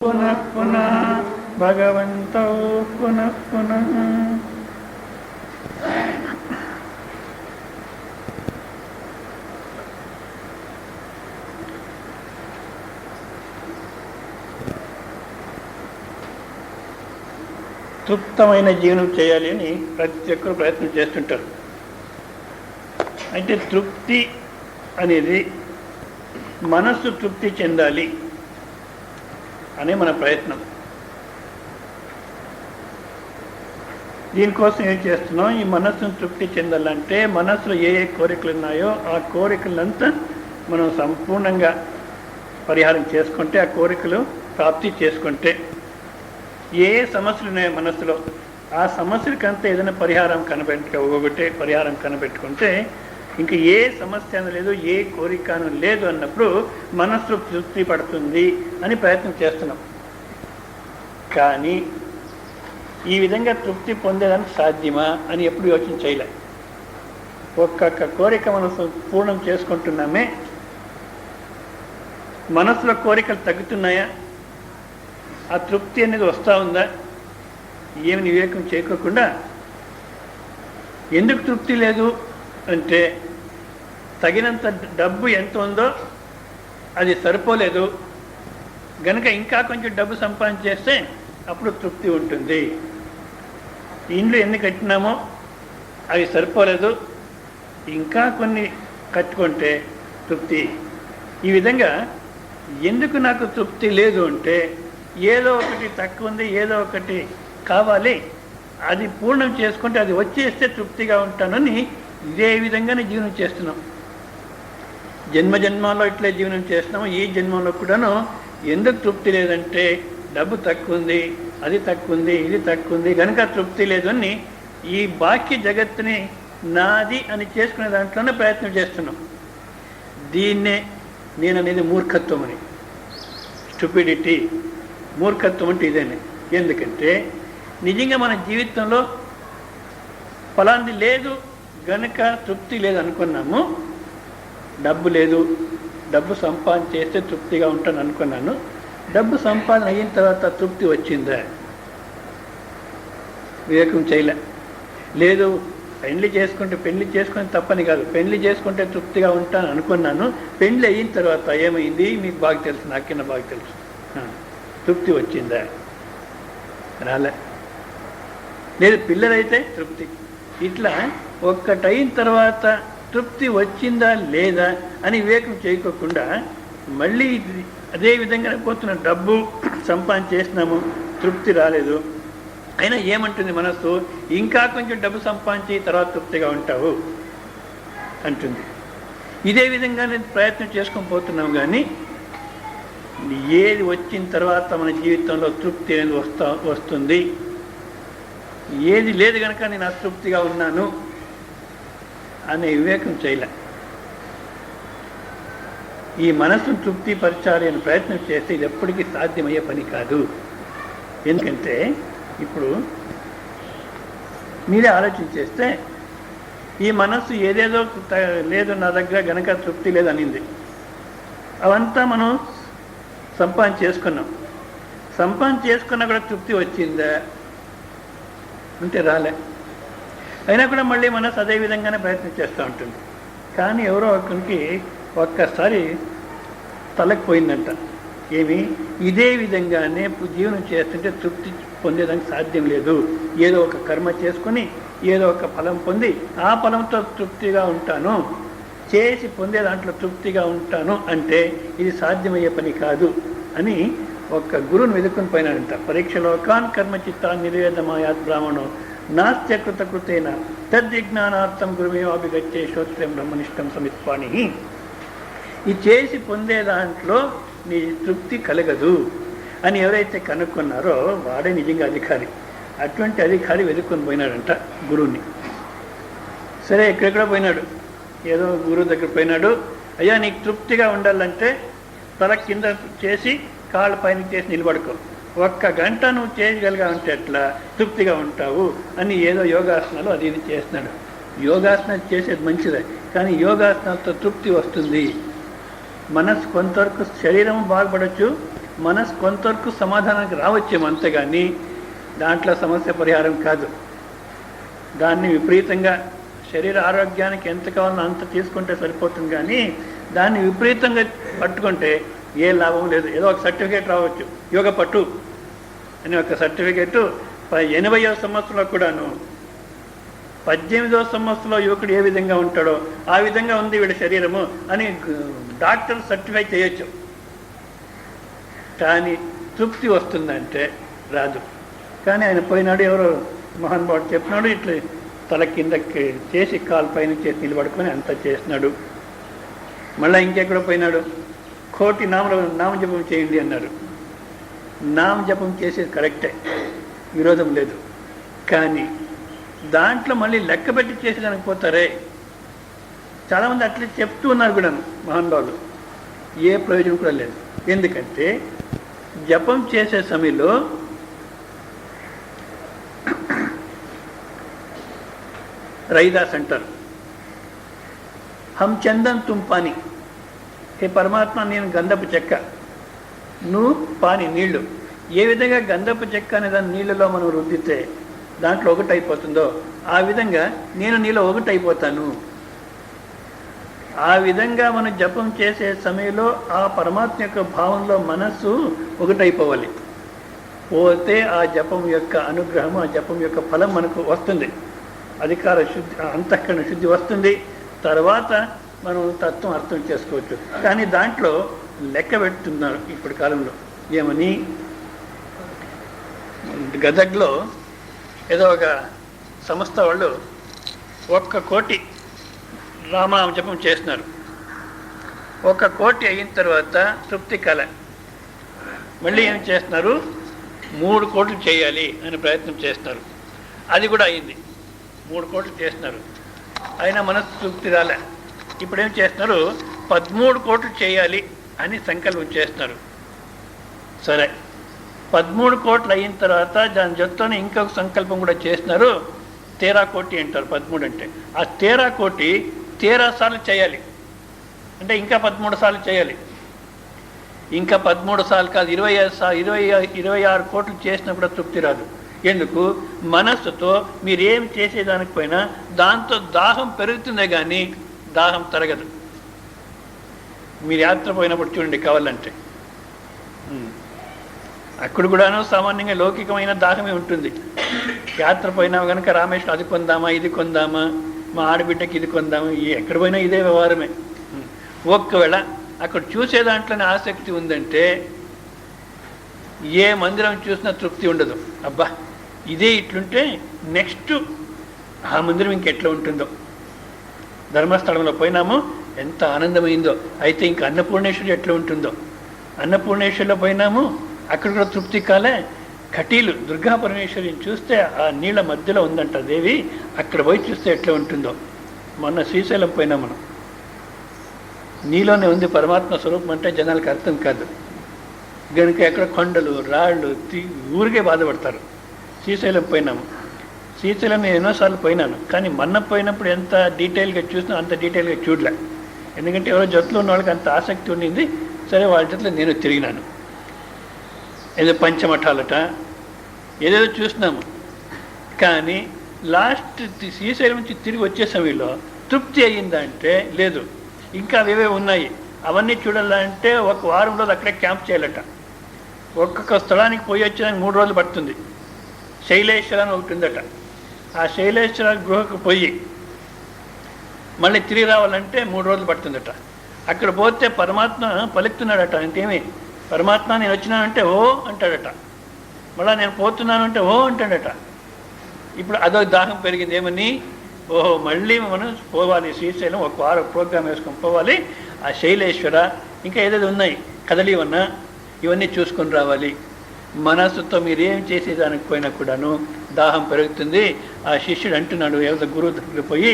पुनः पुनः भगवन्तौ पुनः पुनः తృప్తమైన జీవనం చేయాలి అని ప్రతి ఒక్కరు ప్రయత్నం చేస్తుంటారు. అయితే తృప్తి అనేది మనస్సు తృప్తి చెందాలి అనే మన ప్రయత్నం. దీనికోసం ఏం చేస్తున్నాం? ఈ మనస్సును తృప్తి చెందాలంటే మనస్సులో ఏ ఏ కోరికలు ఉన్నాయో ఆ కోరికలంతా మనం సంపూర్ణంగా పరిహారం చేసుకుంటే, ఆ కోరికలు ప్రాప్తి చేసుకుంటే, ఏ ఏ సమస్యలు ఉన్నాయో మనస్సులో ఆ సమస్యలకంతా ఏదైనా పరిహారం ఒక్కొక్కటే పరిహారం కనిపెట్టుకుంటే ఇంకా ఏ సమస్య లేదు, ఏ కోరికను లేదు అన్నప్పుడు మనస్సు తృప్తి పడుతుంది అని ప్రయత్నం చేస్తున్నాం. కానీ ఈ విధంగా తృప్తి పొందేదానికి సాధ్యమా అని ఎప్పుడు యోచన చేయలే. ఒక్కొక్క కోరిక మనసు పూర్ణం చేసుకుంటున్నామే, మనసులో కోరికలు తగ్గుతున్నాయా, ఆ తృప్తి అనేది వస్తూ ఉందా, ఏమి వివేకం చేయకోకుండా ఎందుకు తృప్తి లేదు అంటే తగినంత డబ్బు ఎంత ఉందో అది సరిపోలేదు గనక ఇంకా కొంచెం డబ్బు సంపాదించేస్తే అప్పుడు తృప్తి ఉంటుంది. ఇండ్లు ఎన్ని కట్టినామో అవి సరిపోలేదు, ఇంకా కొన్ని కట్టుకుంటే తృప్తి. ఈ విధంగా ఎందుకు నాకు తృప్తి లేదు అంటే ఏదో ఒకటి తక్కువ ఉంది, ఏదో ఒకటి కావాలి, అది పూర్ణం చేసుకుంటే అది వచ్చేస్తే తృప్తిగా ఉంటానని ఇదే విధంగానే జీవనం చేస్తున్నాం. జన్మజన్మాల్లో ఇట్లే జీవనం చేస్తున్నాము. ఈ జన్మంలో కూడాను ఎందుకు తృప్తి లేదంటే డబ్బు తక్కువ ఉంది, అది తక్కువ ఉంది, ఇది తక్కువ ఉంది కనుక తృప్తి లేదు అని ఈ బాహ్య జగత్తుని నాది అని చేసుకునే దాంట్లోనే ప్రయత్నం చేస్తున్నాం. దీన్నే నేను అనేది మూర్ఖత్వం అని, స్టూపిడిటీ. మూర్ఖత్వం అంటే ఇదేనే. ఎందుకంటే నిజంగా మన జీవితంలో ఫలాంది లేదు గనక తృప్తి లేదు అనుకున్నాము. డబ్బు లేదు, డబ్బు సంపాదన చేస్తే తృప్తిగా ఉంటాను అనుకున్నాను. డబ్బు సంపాదన అయిన తర్వాత తృప్తి వచ్చిందా? వివేకం చేయలే. లేదు, పెళ్లి చేసుకుంటే తప్పని కాదు, పెళ్లి చేసుకుంటే తృప్తిగా ఉంటాను అనుకున్నాను. పెళ్లి అయిన తర్వాత ఏమైంది మీకు బాగా తెలుసు, నాకన్నా బాగా తెలుసు. తృప్తి వచ్చిందా? రాలే. లేదు, పిల్లలైతే తృప్తి. ఇట్లా ఒక్కటైన తర్వాత తృప్తి వచ్చిందా లేదా అని వివేకం చేయకోకుండా మళ్ళీ అదే విధంగానే పోతున్న. డబ్బు సంపాదన చేసినాము, తృప్తి రాలేదు. అయినా ఏమంటుంది మనస్సు? ఇంకా కొంచెం డబ్బు సంపాదించి తర్వాత తృప్తిగా ఉంటావు అంటుంది. ఇదే విధంగానే ప్రయత్నం చేసుకొని పోతున్నాం. కానీ ఏది వచ్చిన తర్వాత మన జీవితంలో తృప్తి అనేది వస్తుంది, ఏది లేదు కనుక నేను అతృప్తిగా ఉన్నాను అనే వివేకం చేయలే. ఈ మనసును తృప్తిపరచాలి అని ప్రయత్నం చేస్తే ఇది ఎప్పటికీ సాధ్యమయ్యే పని కాదు. ఎందుకంటే ఇప్పుడు మీరే ఆలోచన చేస్తే ఈ మనస్సు ఏదేదో లేదు నా దగ్గర గనక తృప్తి లేదనింది. అవంతా మనం సంపాదన చేసుకున్నాం. సంపాదన చేసుకున్నా కూడా తృప్తి వచ్చిందా అంటే రాలే. అయినా కూడా మళ్ళీ మనసు అదే విధంగానే ప్రయత్నం చేస్తూ ఉంటుంది. కానీ ఎవరో ఒకరికి ఒక్కసారి తలకు పోయిందంట. ఏమి? ఇదే విధంగానే జీవనం చేస్తుంటే తృప్తి పొందేదానికి సాధ్యం లేదు. ఏదో ఒక కర్మ చేసుకొని ఏదో ఒక ఫలం పొంది ఆ ఫలంతో తృప్తిగా ఉంటాను, చేసి పొందే దాంట్లో తృప్తిగా ఉంటాను అంటే ఇది సాధ్యమయ్యే పని కాదు అని ఒక గురువుని వెతుక్కుని పోయినాడంట. పరీక్షలోకాన్ కర్మచిత్తాన్ని నిర్వేదమాయాత్ బ్రాహ్మణో నాస్త్య కృతకృతేన తద్విజ్ఞానార్థం గురుమేవాభిగచ్చే శ్రోత్రం బ్రహ్మనిష్టం సమిత్వాణి. ఈ చేసి పొందే దాంట్లో నీ తృప్తి కలగదు అని ఎవరైతే కనుక్కున్నారో వాడే నిజంగా అధికారి. అటువంటి అధికారి వెతుక్కొని పోయినాడంట గురువుని. సరే, ఎక్కడెక్కడ పోయినాడు, ఏదో గురువు దగ్గర పోయినాడు. అయ్యా, నీకు తృప్తిగా ఉండాలంటే తల కింద చేసి కాళ్ళ పైన చేసి నిలబడుకో, 1 గంట నువ్వు చేయగలిగా ఉంటే ఎట్లా తృప్తిగా ఉంటావు అని ఏదో యోగాసనాలు అది ఇది చేస్తున్నాడు. యోగాసనాలు చేసేది మంచిదే, కానీ యోగాసనాలతో తృప్తి వస్తుంది. మనసు కొంతవరకు శరీరం బాగుపడవచ్చు, మనసు కొంతవరకు సమాధానానికి రావచ్చేమో, అంతేగాని దాంట్లో సమస్య పరిహారం కాదు. దాన్ని విపరీతంగా శరీర ఆరోగ్యానికి ఎంత కావాలో అంత తీసుకుంటే సరిపోతుంది, కానీ దాన్ని విపరీతంగా పట్టుకుంటే ఏ లాభం లేదు. ఏదో ఒక సర్టిఫికేట్ రావచ్చు, యోగ పట్టు అని ఒక సర్టిఫికేటు 80వ సంవత్సరంలో కూడాను 18వ సంవత్సరంలో యువకుడు ఏ విధంగా ఉంటాడో ఆ విధంగా ఉంది వీడి శరీరము అని డాక్టర్ సర్టిఫై చేయొచ్చు. కానీ తృప్తి వస్తుందంటే రాదు. కానీ ఆయన పోయినాడు, ఎవరో మహానుభావుడు చెప్పినాడు, ఇట్లా తల కిందకి చేసి కాలు పైన చేసి నిలబడుకొని అంతా చేసినాడు. మళ్ళీ ఇంకెక్కడ పోయినాడు, కోటి నామజపం చేయండి అన్నారు. నామజపం చేసేది కరెక్టే, విరోధం లేదు. కానీ దాంట్లో మళ్ళీ లెక్క పెట్టి చేసేదానికి పోతారే. చాలామంది అట్లా చెప్తూ ఉన్నారు కూడా మహానుభావులు, ఏ ప్రయోజనం కూడా లేదు. ఎందుకంటే జపం చేసే సమయంలో రైదాస్ అంటారు, హం చందన్ తుమ్ పాని, హే పరమాత్మ నేను గంధపు చెక్క, నువ్వు పాని నీళ్లు. ఏ విధంగా గంధపు చెక్క అనే దాన్ని నీళ్ళలో మనం రుద్దితే దాంట్లో ఒకటి అయిపోతుందో ఆ విధంగా నేను నీలో ఒకటి అయిపోతాను. ఆ విధంగా మనం జపం చేసే సమయంలో ఆ పరమాత్మ యొక్క భావంలో మనస్సు ఒకటైపోవాలి. పోతే ఆ జపం యొక్క అనుగ్రహం, ఆ జపం యొక్క ఫలం మనకు వస్తుంది. అధికార శుద్ధి, అంతఃకరణ శుద్ధి వస్తుంది. తర్వాత మనం తత్వం అర్థం చేసుకోవచ్చు. కానీ దాంట్లో లెక్క పెడుతున్నారు ఇప్పటి కాలంలో. ఏమని, గదగ్లో ఏదో ఒక సంస్థ వాళ్ళు 1 కోటి రామనామ జపం చేస్తున్నారు. 1 కోటి అయిన తర్వాత తృప్తి కల, మళ్ళీ ఏం చేస్తున్నారు, 3 కోట్లు చేయాలి అని ప్రయత్నం చేస్తున్నారు. అది కూడా అయింది, 3 కోట్లు చేస్తున్నారు. అయినా మనసు తృప్తి రాలే. ఇప్పుడు ఏం చేస్తున్నారు, 13 కోట్లు చేయాలి అని సంకల్పం చేస్తున్నారు. సరే, 13 కోట్లు అయిన తర్వాత దాని జొత్తోనే ఇంకొక సంకల్పం కూడా చేస్తున్నారు. 13 కోటి అంటారు 13 అంటే. ఆ 13 కోటి 13 సార్లు చేయాలి అంటే ఇంకా 13 సార్లు చేయాలి. ఇంకా 13 సార్లు కాదు, 26 కోట్లు చేసినప్పుడు తృప్తి రాదు. ఎందుకు? మనస్సుతో మీరేం చేసేదానికి పోయినా దాంతో దాహం పెరుగుతుందే కానీ దాహం తరగదు. మీరు యాత్ర పోయినప్పుడు చూడండి, కావాలంటే అక్కడ కూడాను సామాన్యంగా లౌకికమైన దాహమే ఉంటుంది. యాత్ర పోయినా కనుక రామేశ్వరం అది కొందామా, ఇది కొందామా, మా ఆడబిడ్డకి ఇది కొందామా, ఎక్కడ పోయినా ఇదే వ్యవహారమే. ఒక్కవేళ అక్కడ చూసే దాంట్లోనే ఆసక్తి ఉందంటే ఏ మందిరం చూసినా తృప్తి ఉండదు. అబ్బా ఇదే ఇట్లుంటే నెక్స్ట్ ఆ మందిరం ఇంకెట్లా ఉంటుందో. ధర్మస్థలంలో పోయినాము, ఎంత ఆనందమైందో. అయితే ఇంకా అన్నపూర్ణేశ్వరి ఎట్లా ఉంటుందో. అన్నపూర్ణేశ్వరిలో పోయినాము, అక్కడ కూడా తృప్తి కాలే. కటీలు దుర్గా పరమేశ్వరిని చూస్తే ఆ నీళ్ళ మధ్యలో ఉందంట దేవి, అక్కడ పోయి చూస్తే ఎట్లా ఉంటుందో. మొన్న శ్రీశైలం పోయినా మనం, నీలోనే ఉంది పరమాత్మ స్వరూపం అంటే జనాలకు అర్థం కాదు కనుక ఎక్కడ కొండలు రాళ్ళు ఊరికే బాధపడతారు. శ్రీశైలం పోయినాము, శ్రీశైలం నేను ఎన్నోసార్లు పోయినాను, కానీ మొన్న పోయినప్పుడు ఎంత డీటెయిల్గా చూసినా అంత డీటెయిల్గా చూడలే. ఎందుకంటే ఎవరో జట్లో ఉన్న వాళ్ళకి అంత ఆసక్తి ఉండింది. సరే, వాళ్ళ జట్లో నేను తిరిగినాను. ఏదో పంచమఠాలట ఏదేదో చూసినాము. కానీ లాస్ట్ శ్రీశైలం నుంచి తిరిగి వచ్చే సమయంలో తృప్తి అయ్యిందంటే లేదు, ఇంకా అవేవే ఉన్నాయి. అవన్నీ చూడాలంటే 1 వారం రోజులు అక్కడే క్యాంప్ చేయాలట. ఒక్కొక్క స్థలానికి పోయి వచ్చేదానికి 3 రోజులు పడుతుంది. శైలేశ్వర అని ఒకటి ఉందట. ఆ శైలేశ్వర గుహకు పోయి మళ్ళీ తిరిగి రావాలంటే 3 రోజులు పడుతుందట. అక్కడ పోతే పరమాత్మ పలుకుతున్నాడట. అంతేమి, పరమాత్మ నేను వచ్చినానంటే ఓ అంటాడట, మళ్ళీ నేను పోతున్నాను అంటే ఓ అంటాడట. ఇప్పుడు అదో దాహం పెరిగింది. ఏమని, ఓహో మళ్ళీ మనం పోవాలి శ్రీశైలం, 1 వారం ప్రోగ్రామ్ వేసుకొని పోవాలి. ఆ శైలేశ్వర ఇంకా ఏదేదో ఉన్నాయి, కదలివన్న, ఇవన్నీ చూసుకొని రావాలి. మనస్సుతో మీరేం చేసేదానికి పోయినా కూడాను దాహం పెరుగుతుంది. ఆ శిష్యుడు అంటున్నాడు ఏదో గురువు దగ్గర పోయి,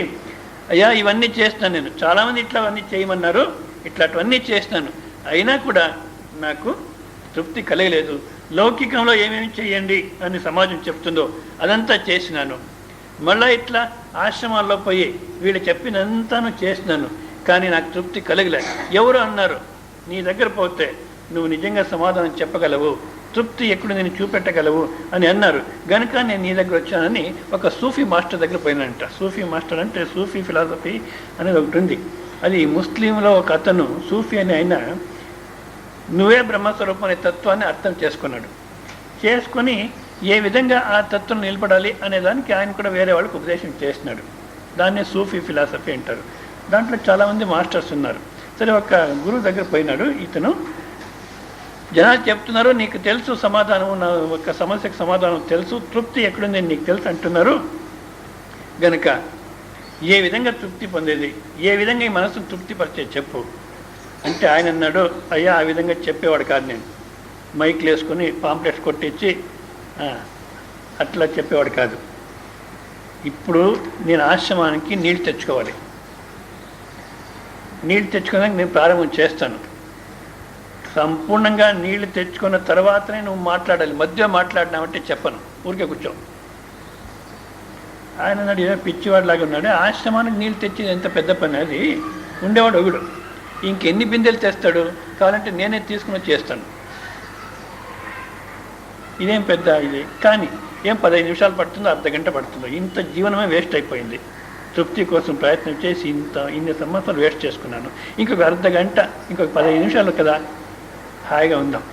అయ్యా ఇవన్నీ చేస్తాను నేను, చాలామంది ఇట్లా అవన్నీ చేయమన్నారు, ఇట్లాంటివన్నీ చేస్తాను, అయినా కూడా నాకు తృప్తి కలగలేదు. లౌకికంలో ఏమేమి చేయండి అని సమాజం చెప్తుందో అదంతా చేసినాను. మళ్ళీ ఇట్లా ఆశ్రమాల్లో పోయి వీళ్ళు చెప్పినంతాను చేసినాను, కానీ నాకు తృప్తి కలగలేదు. ఎవరు అన్నారు నీ దగ్గర పోతే నువ్వు నిజంగా సమాధానం చెప్పగలవు, తృప్తి ఎక్కడ నేను చూపెట్టగలవు అని అన్నారు. గనుక నేను నీ దగ్గర వచ్చానని ఒక సూఫీ మాస్టర్ దగ్గర పోయినంట. సూఫీ మాస్టర్ అంటే సూఫీ ఫిలాసఫీ అనేది ఒకటి ఉంది. అది ముస్లింలో ఒక అతను సూఫీ అని ఆయన నువ్వే బ్రహ్మస్వరూపం అనే తత్వాన్ని అర్థం చేసుకున్నాడు. చేసుకొని ఏ విధంగా ఆ తత్వం నిలబడాలి అనే దానికి ఆయన కూడా వేరే వాళ్ళకి ఉపదేశం చేసినాడు. దాన్నే సూఫీ ఫిలాసఫీ అంటారు. దాంట్లో చాలామంది మాస్టర్స్ ఉన్నారు. సరే, ఒక గురువు దగ్గర పోయినాడు. ఇతను జనాలు చెప్తున్నారు, నీకు తెలుసు సమాధానం, నా ఒక సమస్యకు సమాధానం తెలుసు, తృప్తి ఎక్కడుంది నీకు తెలుసు అంటున్నారు. గనుక ఏ విధంగా తృప్తి పొందేది, ఏ విధంగా ఈ మనసును తృప్తిపరిచే చెప్పు అంటే ఆయన అన్నాడు, అయ్యా ఆ విధంగా చెప్పేవాడు కాదు, నేను మైక్లు వేసుకొని పాంప్లెట్స్ కొట్టించి అట్లా చెప్పేవాడు కాదు. ఇప్పుడు నేను ఆశ్రమానికి నీళ్ళు తెచ్చుకోవాలి. నీళ్ళు తెచ్చుకోవడానికి నేను ప్రారంభం చేస్తాను. సంపూర్ణంగా నీళ్లు తెచ్చుకున్న తర్వాతనే నువ్వు మాట్లాడాలి. మధ్య మాట్లాడినావంటే చెప్పను, ఊరికే కూర్చో. ఆయన అన్నాడు, ఏదో పిచ్చివాడిలాగా ఉన్నాడు, ఆశ్రమానికి నీళ్ళు తెచ్చేది ఎంత పెద్ద పని, అది ఉండేవాడు ఒకడు, ఇంకెన్ని బిందెలు తెస్తాడు, కావాలంటే నేనే తీసుకుని చేస్తాను, ఇదేం పెద్ద ఇది. కానీ ఏం 15 నిమిషాలు పడుతుందో, అర్ధ గంట పడుతుందో, ఇంత జీవనమే వేస్ట్ అయిపోయింది. తృప్తి కోసం ప్రయత్నం చేసి ఇన్ని సంవత్సరాలు వేస్ట్ చేసుకున్నాను. ఇంకొక అర్ధ గంట, ఇంకొక 15 నిమిషాలు కదా, హాయిగా ఉందాం.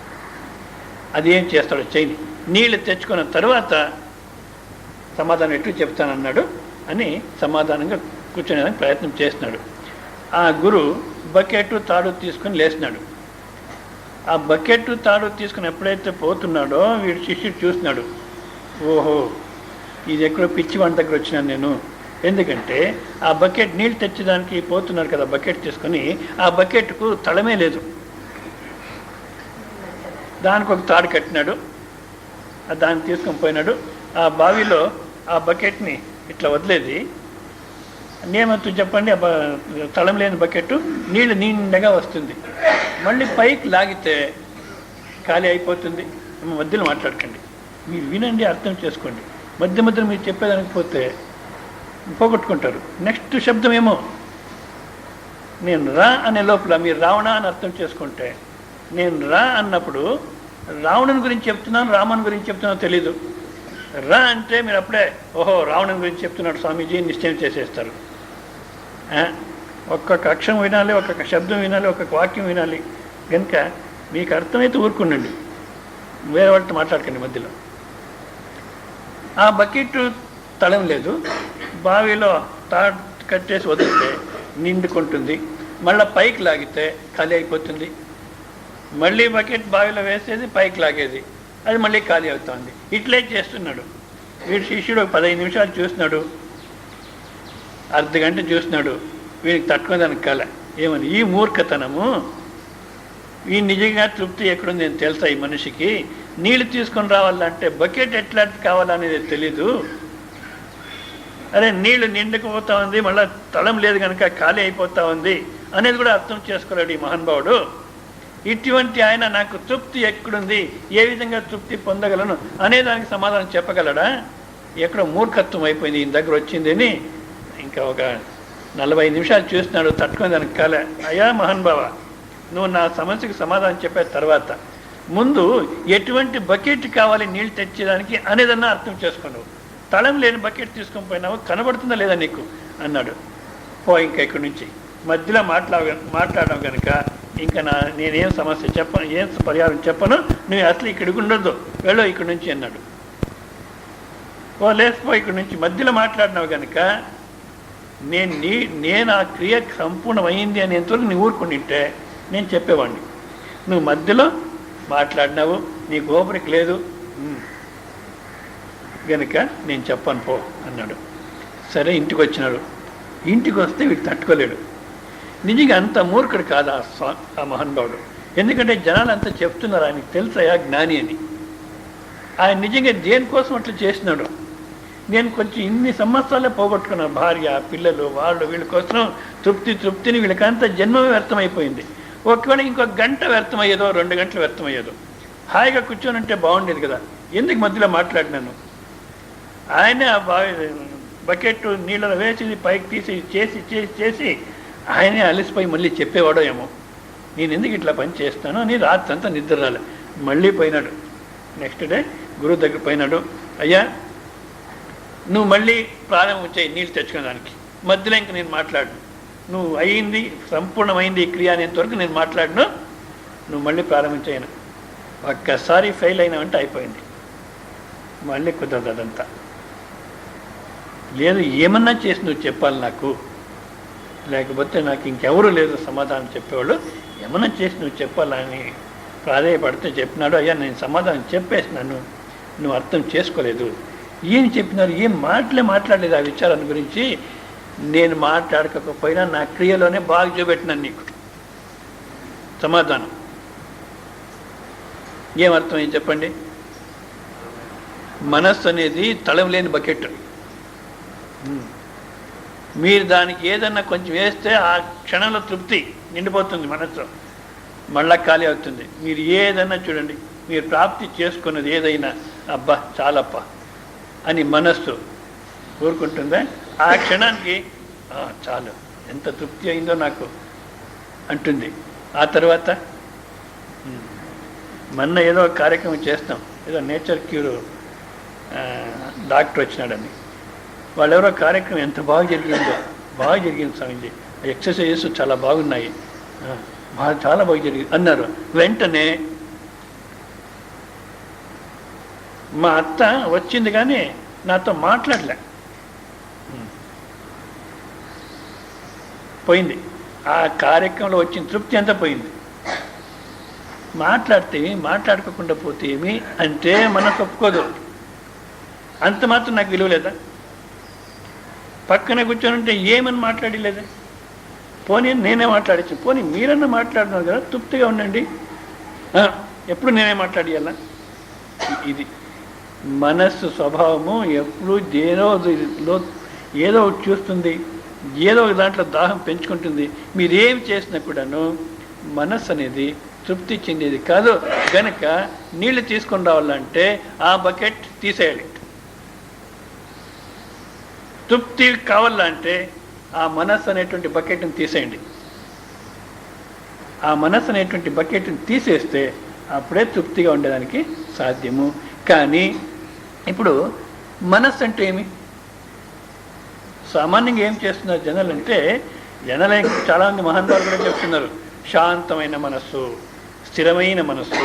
అది ఏం చేస్తాడో చేయని. నీళ్ళు తెచ్చుకున్న తర్వాత సమాధానం ఎట్లు చెప్తానన్నాడు అని సమాధానంగా కూర్చునేదానికి ప్రయత్నం చేస్తున్నాడు. ఆ గురు బకెట్ తాడు తీసుకొని లేచినాడు. ఆ బకెట్ తాడు తీసుకుని ఎప్పుడైతే పోతున్నాడో వీడు శిష్యుడు చూస్తున్నాడు, ఓహో ఇది ఎక్కడో పిచ్చివాడి దగ్గర వచ్చినాను నేను. ఎందుకంటే ఆ బకెట్ నీళ్ళు తెచ్చేదానికి పోతున్నాడు కదా, బకెట్ తీసుకొని ఆ బకెట్కు తళమే లేదు, దానికి ఒక తాడు కట్టినాడు. దాన్ని తీసుకొని పోయినాడు. ఆ బావిలో ఆ బకెట్ని ఇట్లా వదిలేది, నియమంతో చెప్పండి, తళం లేని బకెట్ నీళ్ళు నిండగా వస్తుంది. మళ్ళీ పైకి లాగితే ఖాళీ అయిపోతుంది. మధ్యలో మాట్లాడకండి, మీరు వినండి, అర్థం చేసుకోండి. మధ్య మధ్యలో మీరు చెప్పేదానికి పోతే పోగొట్టుకుంటారు. నెక్స్ట్ శబ్దం ఏమో నేను రా అనే లోపల మీరు రావణ అని అర్థం చేసుకుంటే, నేను రా అన్నప్పుడు రావణుని గురించి చెప్తున్నాను, రాముని గురించి చెప్తున్నాను తెలీదు. రా అంటే మీరు అప్పుడే ఓహో రావణుని గురించి చెప్తున్నాడు స్వామీజీ నిశ్చయం చేసేస్తారు. ఒక్కొక్క అక్షరం వినాలి, ఒక్కొక్క శబ్దం వినాలి, ఒక్కొక్క వాక్యం వినాలి. కనుక మీకు అర్థమైతే ఊరుకుండండి, వేరే వాళ్ళతో మాట్లాడకండి మధ్యలో. ఆ బకెట్ తళం లేదు, బావిలో తాడు కట్టేసి వదిలితే నిండుకుంటుంది, మళ్ళీ పైకి లాగితే ఖాళీ అయిపోతుంది. మళ్ళీ బకెట్ బావిలో వేసేది, పైకి లాగేది, అది మళ్ళీ ఖాళీ అవుతుంది. ఇట్లే చేస్తున్నాడు వీడి శిష్యుడు. 15 నిమిషాలు చూస్తున్నాడు, అర్ధ గంట చూస్తున్నాడు, వీడికి తట్టుకోదానికి కాలే. ఏమని ఈ మూర్ఖతనము, ఈ నిజంగా తృప్తి ఎక్కడుంది అని తెలుసా ఈ మనిషికి? నీళ్ళు తీసుకొని రావాలంటే బకెట్ ఎట్లా కావాలనేది తెలీదు. అరే నీళ్లు నిండుకుపోతా ఉంది, మళ్ళీ తళం లేదు కనుక ఖాళీ అయిపోతా ఉంది అనేది కూడా అర్థం చేసుకోలేడు ఈ మహానుభావుడు. ఇటువంటి ఆయన నాకు తృప్తి ఎక్కడుంది, ఏ విధంగా తృప్తి పొందగలను అనేదానికి సమాధానం చెప్పగలడా? ఎక్కడో మూర్ఖత్వం అయిపోయింది ఈయన దగ్గర వచ్చిందని. ఇంకా ఒక 40 నిమిషాలు చూస్తున్నాడు, తట్టుకుని దానికి కాలే. అయ్యా మహానుభావ, నువ్వు నా సమస్యకు సమాధానం చెప్పే తర్వాత ముందు ఎటువంటి బకెట్ కావాలి నీళ్ళు తెచ్చేదానికి అనేదన్నా అర్థం చేసుకున్నావు. తళం లేని బకెట్ తీసుకొని పోయినావు, కనబడుతుందా లేదా నీకు అన్నాడు. పో ఇంకా ఇక్కడి నుంచి, మధ్యలో మాట్లాడడం కనుక ఇంకా నేనేం సమస్య చెప్పను, ఏం పరిహారం చెప్పను, నువ్వు అసలు ఇక్కడికి ఉండొద్దు, వెళ్ళు ఇక్కడి నుంచి అన్నాడు. ఓ లేచిపో ఇక్కడి నుంచి, మధ్యలో మాట్లాడినావు కనుక నేను ఆ క్రియ సంపూర్ణమైంది అనేంతవరకు నీ ఊరుకుంటుంటే నేను చెప్పేవాడిని. నువ్వు మధ్యలో మాట్లాడినావు, నీ ఓపిక లేదు గనుక నేను చెప్పను పో అన్నాడు. సరే ఇంటికి వచ్చినాడు. ఇంటికి వస్తే వీడు తట్టుకోలేడు. నిజంగా అంత మూర్ఖుడు కాదు ఆ మహానుభావుడు. ఎందుకంటే జనాలు అంతా చెప్తున్నారు ఆయనకు తెలుసా జ్ఞాని అని. ఆయన నిజంగా దేనికోసం అట్లా చేసినాడు. నేను కొంచెం ఇన్ని సంవత్సరాలే పోగొట్టుకున్నాను, భార్య పిల్లలు వాళ్ళు వీళ్ళ కోసం తృప్తిని వీళ్ళకంతా జన్మమే వ్యర్థమైపోయింది. ఒకవేళ ఇంకొక గంట వ్యర్థమయ్యేదో, 2 గంటలు వ్యర్థమయ్యేదో, హాయిగా కూర్చొని ఉంటే బాగుండేది కదా, ఎందుకు మధ్యలో మాట్లాడినాను? ఆయనే ఆ బకెట్ నీళ్ళలో వేసి పైకి తీసి చేసి ఆయనే అలసిపోయి మళ్ళీ చెప్పేవాడో ఏమో. నేను ఎందుకు ఇట్లా పని చేస్తాను అని రాత్రి అంతా నిద్ర రాలే. మళ్ళీ పోయినాడు. నెక్స్ట్ డే గురువు దగ్గర పోయినాడు. అయ్యా నువ్వు మళ్ళీ ప్రారంభం చేయి నీళ్ళు తెచ్చుకోవడానికి, మధ్యలో ఇంక నేను మాట్లాడను, నువ్వు అయింది సంపూర్ణమైంది ఈ క్రియ అనేంతవరకు నేను మాట్లాడను, నువ్వు మళ్ళీ ప్రారంభం చేయను. ఒక్కసారి ఫెయిల్ అయినావంటే అయిపోయింది, మళ్ళీ కుదరదు అదంతా. లేదు ఏమన్నా చేసి నువ్వు చెప్పాలి నాకు, లేకపోతే నాకు ఇంకెవరు లేదు సమాధానం చెప్పేవాళ్ళు, ఏమన్నా చేసి నువ్వు చెప్పాలని ప్రాధేయపడితే చెప్పినాడు. అయ్యా నేను సమాధానం చెప్పేసినాను, నువ్వు అర్థం చేసుకోలేదు. ఏం చెప్పినారు, ఏం మాట్లాడలేదు ఆ విచారాన్ని గురించి. నేను మాట్లాడకపోయినా నా క్రియలోనే బాగా చూపెట్టినాను నీకు సమాధానం. ఏమర్థం చెప్పండి? మనస్సు అనేది తళం లేని బకెట్. మీరు దానికి ఏదన్నా కొంచెం వేస్తే ఆ క్షణంలో తృప్తి నిండిపోతుంది, మనస్సు మళ్ళా ఖాళీ అవుతుంది. మీరు ఏదన్నా చూడండి, మీరు ప్రాప్తి చేసుకున్నది ఏదైనా అబ్బా చాలప్ప అని మనస్సు కోరుకుంటుందా, ఆ క్షణానికి చాలు ఎంత తృప్తి అయిందో నాకు అంటుంది. ఆ తర్వాత మొన్న ఏదో ఒక కార్యక్రమం చేస్తాం, ఏదో నేచర్ క్యూర్ డాక్టర్ వచ్చినాడని, వాళ్ళెవరో కార్యక్రమం ఎంత బాగా జరిగిందో, బాగా జరిగింది స్వామిజీ, ఎక్సర్సైజెస్ చాలా బాగున్నాయి, చాలా బాగా జరిగింది అన్నారు. వెంటనే మా అత్త వచ్చింది కానీ నాతో మాట్లాడలే, పోయింది. ఆ కార్యక్రమంలో వచ్చిన తృప్తి అంతా పోయింది. మాట్లాడుకోకుండా పోతే ఏమి అంటే మనకు ఒప్పుకోదు, అంత మాత్రం నాకు విలువ లేదా? పక్కన కూర్చొని ఉంటే ఏమని మాట్లాడలేదా? పోనీ నేనే మాట్లాడచ్చు, పోనీ మీరన్నా మాట్లాడినారు కదా, తృప్తిగా ఉండండి, ఎప్పుడు నేనే మాట్లాడియాలా? ఇది మనస్సు స్వభావము. ఎప్పుడు ఏదో ఒకటి చూస్తుంది, ఏదో ఒక దాంట్లో దాహం పెంచుకుంటుంది. మీరేం చేసినా కూడాను మనస్సు అనేది తృప్తి చెందేది కాదు. కనుక నీళ్లు తీసుకొని రావాలంటే ఆ బకెట్ తీసేయాలి. తృప్తి కావాలంటే ఆ మనస్సు అనేటువంటి బకెట్ని తీసేయండి. ఆ మనస్సు అనేటువంటి బకెట్ని తీసేస్తే అప్పుడే తృప్తిగా ఉండడానికి సాధ్యము. కానీ ఇప్పుడు మనస్సు అంటే ఏమి? సామాన్యంగా ఏం చేస్తున్నారు జనాలంటే, జనాలే చాలామంది మహానుభావులు కూడా చెప్తున్నారు, శాంతమైన మనస్సు, స్థిరమైన మనస్సు,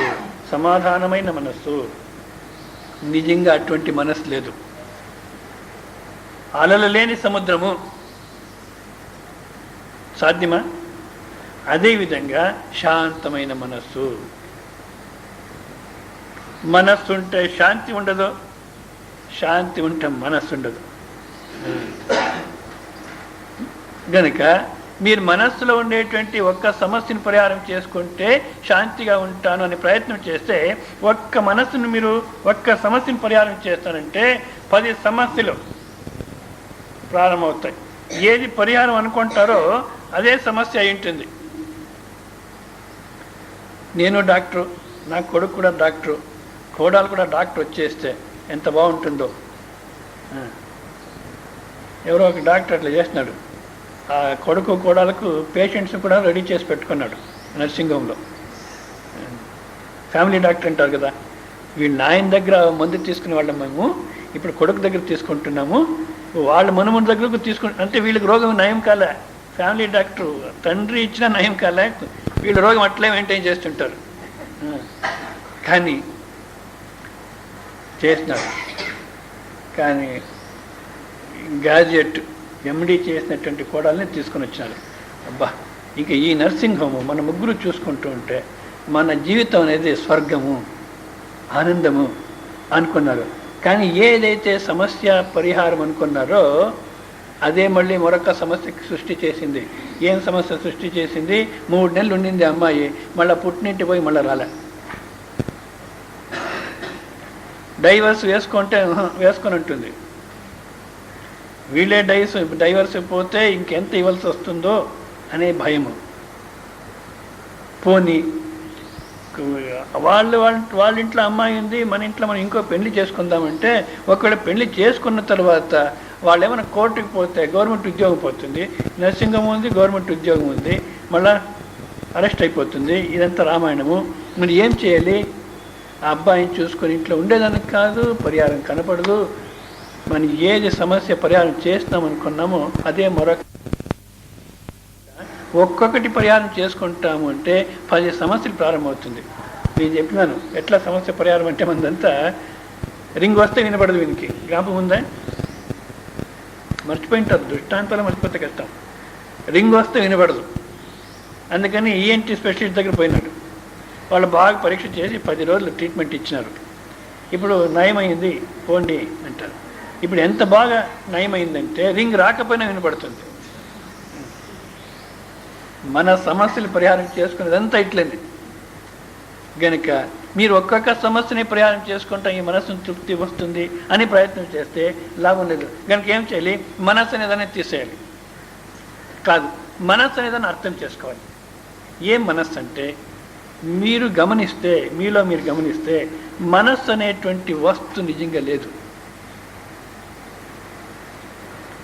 సమాధానమైన మనస్సు. నిజంగా అటువంటి మనస్సు లేదు. అలలు లేని సముద్రము సాధ్యమా? అదేవిధంగా శాంతమైన మనస్సు. మనస్సు ఉంటే శాంతి ఉండదు, శాంతి ఉంటే మనస్సు ఉండదు. గనుక మీరు మనస్సులో ఉండేటువంటి ఒక్క సమస్యను పరిహారం చేసుకుంటే శాంతిగా ఉంటాను అని ప్రయత్నం చేస్తే, ఒక్క మనస్సును మీరు ఒక్క సమస్యను పరిహారం చేస్తానంటే 10 సమస్యలు ప్రారంభమవుతాయి. ఏది పరిహారం అనుకుంటారో అదే సమస్య అయి ఉంటుంది. నేను డాక్టరు, నా కొడుకు కూడా డాక్టరు, కోడలు కూడా డాక్టర్ వచ్చేస్తే ఎంత బాగుంటుందో. ఎవరో ఒక డాక్టర్ అట్లా చేస్తున్నాడు, ఆ కొడుకు కోడలకు పేషెంట్స్ కూడా రెడీ చేసి పెట్టుకున్నాడు నర్సింగ్ హోమ్లో. ఫ్యామిలీ డాక్టర్ అంటారు కదా, వీళ్ళు నాయన దగ్గర మందు తీసుకునే వాళ్ళం మేము, ఇప్పుడు కొడుకు దగ్గర తీసుకుంటున్నాము, వాళ్ళ మనుమల దగ్గరకు అంటే వీళ్ళకి రోగం నయం కాలే. ఫ్యామిలీ డాక్టర్ తండ్రి ఇచ్చినా నయం కాలే, వీళ్ళ రోగం అట్లే మెయింటైన్ చేస్తుంటారు. కానీ చేసినాడు. కానీ గ్రాడ్యుయేట్ ఎండి చేసినటువంటి కోడల్ని తీసుకొని వచ్చినాడు. అబ్బా, ఇంకా ఈ నర్సింగ్ హోము మన ముగ్గురు చూసుకుంటూ ఉంటే మన జీవితం అనేది స్వర్గము, ఆనందము అనుకున్నారు. కానీ ఏదైతే సమస్య పరిహారం అనుకున్నారో అదే మళ్ళీ మరొక సమస్యకి సృష్టి చేసింది. ఏం సమస్య సృష్టి చేసింది? 3 నెలలు ఉండింది అమ్మాయి, మళ్ళీ పుట్టినింటి పోయి మళ్ళీ రాలే. డైవర్స్ వేసుకొని ఉంటుంది. వీళ్ళే డైవర్స్ పోతే ఇంకెంత ఇవ్వాల్సి వస్తుందో అనే భయము. పోనీ వాళ్ళ ఇంట్లో అమ్మాయి ఉంది, మన ఇంట్లో మనం ఇంకో పెళ్లి చేసుకుందామంటే, ఒకవేళ పెళ్లి చేసుకున్న తర్వాత వాళ్ళు ఏమైనా కోర్టుకు పోతే గవర్నమెంట్ ఉద్యోగం పోతుంది, నర్సింగ్ హోమ్ ఉంది, గవర్నమెంట్ ఉద్యోగం ఉంది, మళ్ళా అరెస్ట్ అయిపోతుంది. ఇదంతా రామాయణము. మరి ఏం చేయాలి? ఆ అబ్బాయిని చూసుకొని ఇంట్లో ఉండేదానికి కాదు, పరిహారం కనపడదు. మనం ఏది సమస్య పరిహారం చేస్తాం అనుకున్నామో అదే మరొక ఒక్కొక్కటి పరిహారం చేసుకుంటాము అంటే 10 సమస్యలు ప్రారంభమవుతుంది. నేను చెప్పినాను ఎట్లా సమస్య పరిహారం అంటే మనదంతా రింగ్ వస్తే వినపడదు. వీనికి జ్ఞాపకం ఉందా? మర్చిపోయింటారు, దృష్టాంతాలు మర్చిపోతే కష్టం. రింగ్ వస్తే వినపడదు. అందుకని ఈఎన్టీ స్పెషలిస్ట్ దగ్గర పోయినాడు. వాళ్ళు బాగా పరీక్ష చేసి 10 రోజులు ట్రీట్మెంట్ ఇచ్చినారు. ఇప్పుడు నయమైంది పోండి అంటారు. ఇప్పుడు ఎంత బాగా నయమైందంటే రింగ్ రాకపోయినా వినపడుతుంది. మన సమస్యలు పరిహారం చేసుకునేదంతా ఇట్లండి. గనుక మీరు ఒక్కొక్క సమస్యని పరిహారం చేసుకుంటా ఈ మనస్సును తృప్తి వస్తుంది అని ప్రయత్నం చేస్తే లాభం లేదు. కనుక ఏం చేయాలి? మనస్సు అనేదాన్ని తీసేయాలి. కాదు, మనస్సు అనేదాన్ని అర్థం చేసుకోవాలి. ఏం మనస్సు అంటే మీరు గమనిస్తే, మీలో మీరు గమనిస్తే మనస్సు అనేటువంటి వస్తు నిజంగా లేదు.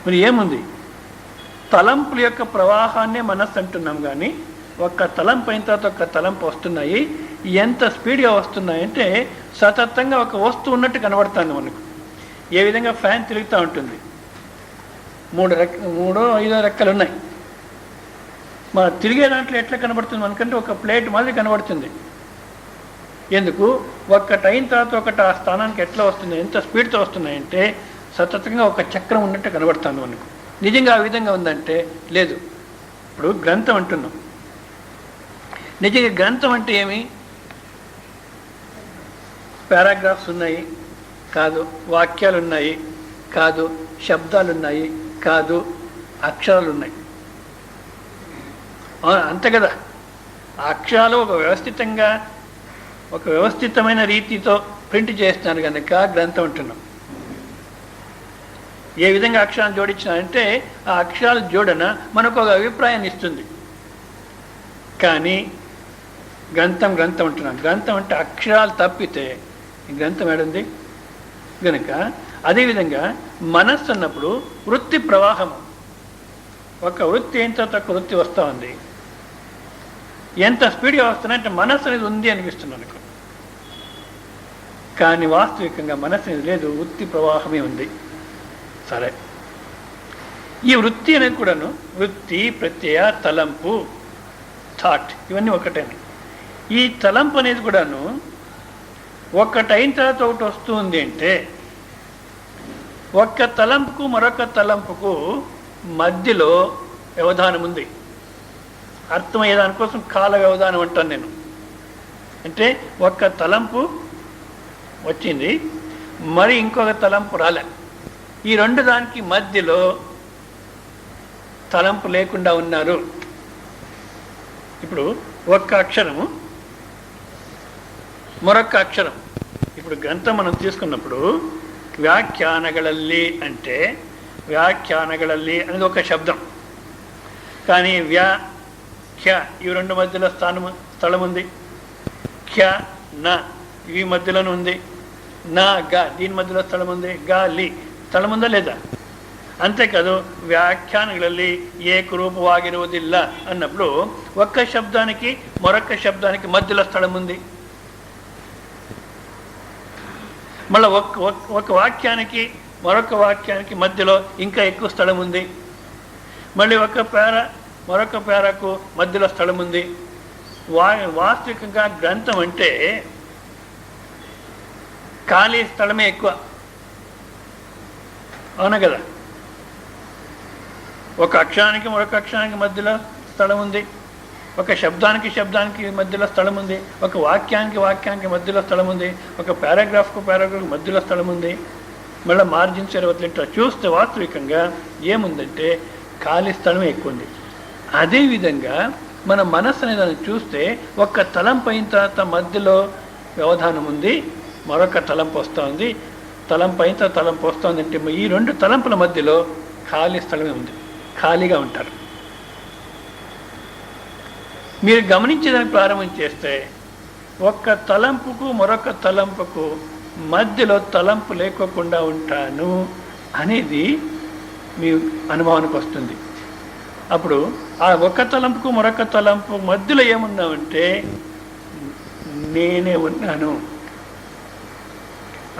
మరి ఏముంది? తలంపుల యొక్క ప్రవాహాన్నే మనస్సు అంటున్నాం. కానీ ఒక్క తలంపు అయిన తర్వాత ఒక్క తలంపు వస్తున్నాయి. ఎంత స్పీడ్గా వస్తున్నాయంటే సతతంగా ఒక వస్తువు ఉన్నట్టు కనబడుతుంది మనకు. ఏ విధంగా ఫ్యాన్ తిరుగుతూ ఉంటుంది. 3-5 రెక్కలు ఉన్నాయి. మన తిరిగే దాంట్లో ఎట్లా కనబడుతుంది మనకంటే ఒక ప్లేట్ మాదిరి కనబడుతుంది. ఎందుకు? ఒక్కటి అయిన తర్వాత ఒకటి ఆ స్థానానికి ఎట్లా వస్తుంది, ఎంత స్పీడ్తో వస్తున్నాయంటే సతతంగా ఒక చక్రం ఉన్నట్టు కనబడుతుంది మనకు. నిజంగా ఆ విధంగా ఉందంటే లేదు. ఇప్పుడు గ్రంథం అంటున్నాం. నిజంగా గ్రంథం అంటే ఏమి? పారాగ్రాఫ్స్ ఉన్నాయి కాదు, వాక్యాలు ఉన్నాయి కాదు, శబ్దాలు ఉన్నాయి కాదు, అక్షరాలు ఉన్నాయి. అంతే కదా. ఆ అక్షరాలు ఒక వ్యవస్థితమైన రీతితో ప్రింట్ చేస్తున్నారు కనుక గ్రంథం అంటున్నాం. ఏ విధంగా అక్షరాలు జోడించినారంటే ఆ అక్షరాల జోడన మనకు ఒక అభిప్రాయాన్ని ఇస్తుంది. కానీ గ్రంథం అంటున్నాం. గ్రంథం అంటే అక్షరాలు తప్పితే గ్రంథం ఏడుంది? కనుక అదేవిధంగా మనస్సు అన్నప్పుడు వృత్తి ప్రవాహము. ఒక వృత్తి అయిన తర్వాత ఒక వృత్తి వస్తూ ఉంది. ఎంత స్పీడ్గా వస్తున్నాయంటే మనస్సు అనేది ఉంది అనిపిస్తుంది మనకు. కానీ వాస్తవికంగా మనస్సు అనేది లేదు, వృత్తి ప్రవాహమే ఉంది. సరే, ఈ వృత్తి అనేది కూడాను వృత్తి, ప్రత్యయ, తలంపు, థాట్ ఇవన్నీ ఒకటేనే. ఈ తలంపు అనేది కూడాను ఒక్కటి అయిన తర్వాత ఒకటి వస్తుంది అంటే ఒక్క తలంపుకు మరొక తలంపుకు మధ్యలో వ్యవధానం ఉంది. అర్థమయ్యే దానికోసం కాల వ్యవధానం అంటాను నేను. అంటే ఒక్క తలంపు వచ్చింది, మరి ఇంకొక తలంపు రాలే. ఈ రెండు దానికి మధ్యలో తలంపు లేకుండా ఉన్నారు. ఇప్పుడు ఒక్క అక్షరము మరొక అక్షరం. ఇప్పుడు గ్రంథం మనం తీసుకున్నప్పుడు వ్యాఖ్యానಗಳಲ್ಲಿ అంటే వ్యాఖ్యానಗಳಲ್ಲಿ అనేది ఒక శబ్దం. కానీ వ్యా, ఖ్య ఇవి రెండు మధ్యలో స్థలం ఉంది. ఖ్య, న ఇవి మధ్యలోనే ఉంది. నా, గ దీని మధ్యలో స్థలం ఉంది. గా, లి స్థలం ఉందా లేదా? అంతేకాదు వ్యాఖ్యానಗಳಲ್ಲಿ ఏకరూపವಾಗಿರುವುದಿಲ್ಲ అన్నప్పుడు ఒక్క శబ్దానికి మరొక శబ్దానికి మధ్యలో స్థలం ఉంది. మళ్ళీ ఒక వాక్యానికి మరొక వాక్యానికి మధ్యలో ఇంకా ఎక్కువ స్థలం ఉంది. మళ్ళీ ఒక పేర మరొక పేరకు మధ్యలో స్థలం ఉంది. వాస్తవికంగా గ్రంథం అంటే ఖాళీ స్థలమే ఎక్కువ. అవునా కదా? ఒక అక్షరానికి మరొక అక్షరానికి మధ్యలో స్థలం ఉంది. ఒక శబ్దానికి మధ్యలో స్థలం ఉంది. ఒక వాక్యానికి మధ్యలో స్థలం ఉంది. ఒక పారాగ్రాఫ్కు మధ్యలో స్థలం ఉంది. మళ్ళీ మార్జిన్స్ ఇట్లా చూస్తే వాస్తవికంగా ఏముందంటే ఖాళీ స్థలమే ఎక్కువ ఉంది. అదేవిధంగా మన మనస్సు అనే దాన్ని చూస్తే ఒక్క తలంపు అయిన తర్వాత మధ్యలో వ్యవధానం ఉంది, మరొక తలంపు వస్తూ ఉంది. తలంపు అయిన తర్వాత తలంపు వస్తుంది అంటే ఈ రెండు తలంపుల మధ్యలో ఖాళీ స్థలమే ఉంది. ఖాళీగా ఉంటారు. మీరు గమనించడానికి ప్రారంభం చేస్తే ఒక్క తలంపుకు మరొక తలంపుకు మధ్యలో తలంపు లేకోకుండా ఉంటాను అనేది మీ అనుభవానికి వస్తుంది. అప్పుడు ఆ ఒక్క తలంపుకు మరొక తలంపు మధ్యలో ఏమున్నామంటే నేనే ఉన్నాను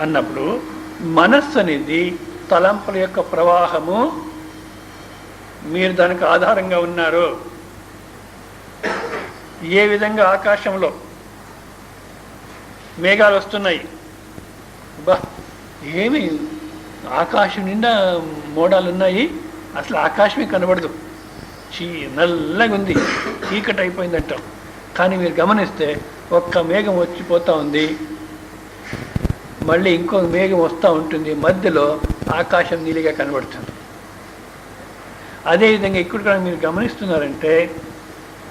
అన్నప్పుడు మనస్సు అనేది తలంపుల యొక్క ప్రవాహము. మీరు దానికి ఆధారంగా ఉన్నారు. ఏ విధంగా ఆకాశంలో మేఘాలు వస్తున్నాయి, బా ఏమి ఆకాశం నిండా మోడాలు ఉన్నాయి, అసలు ఆకాశమే కనబడదు, నల్లగా ఉంది, చీకటి అయిపోయిందంటాం. కానీ మీరు గమనిస్తే ఒక్క మేఘం వచ్చిపోతూ ఉంది, మళ్ళీ ఇంకో మేఘం వస్తూ ఉంటుంది, మధ్యలో ఆకాశం నీలిగా కనబడుతుంది. అదేవిధంగా ఇక్కడ కూడా మీరు గమనిస్తున్నారంటే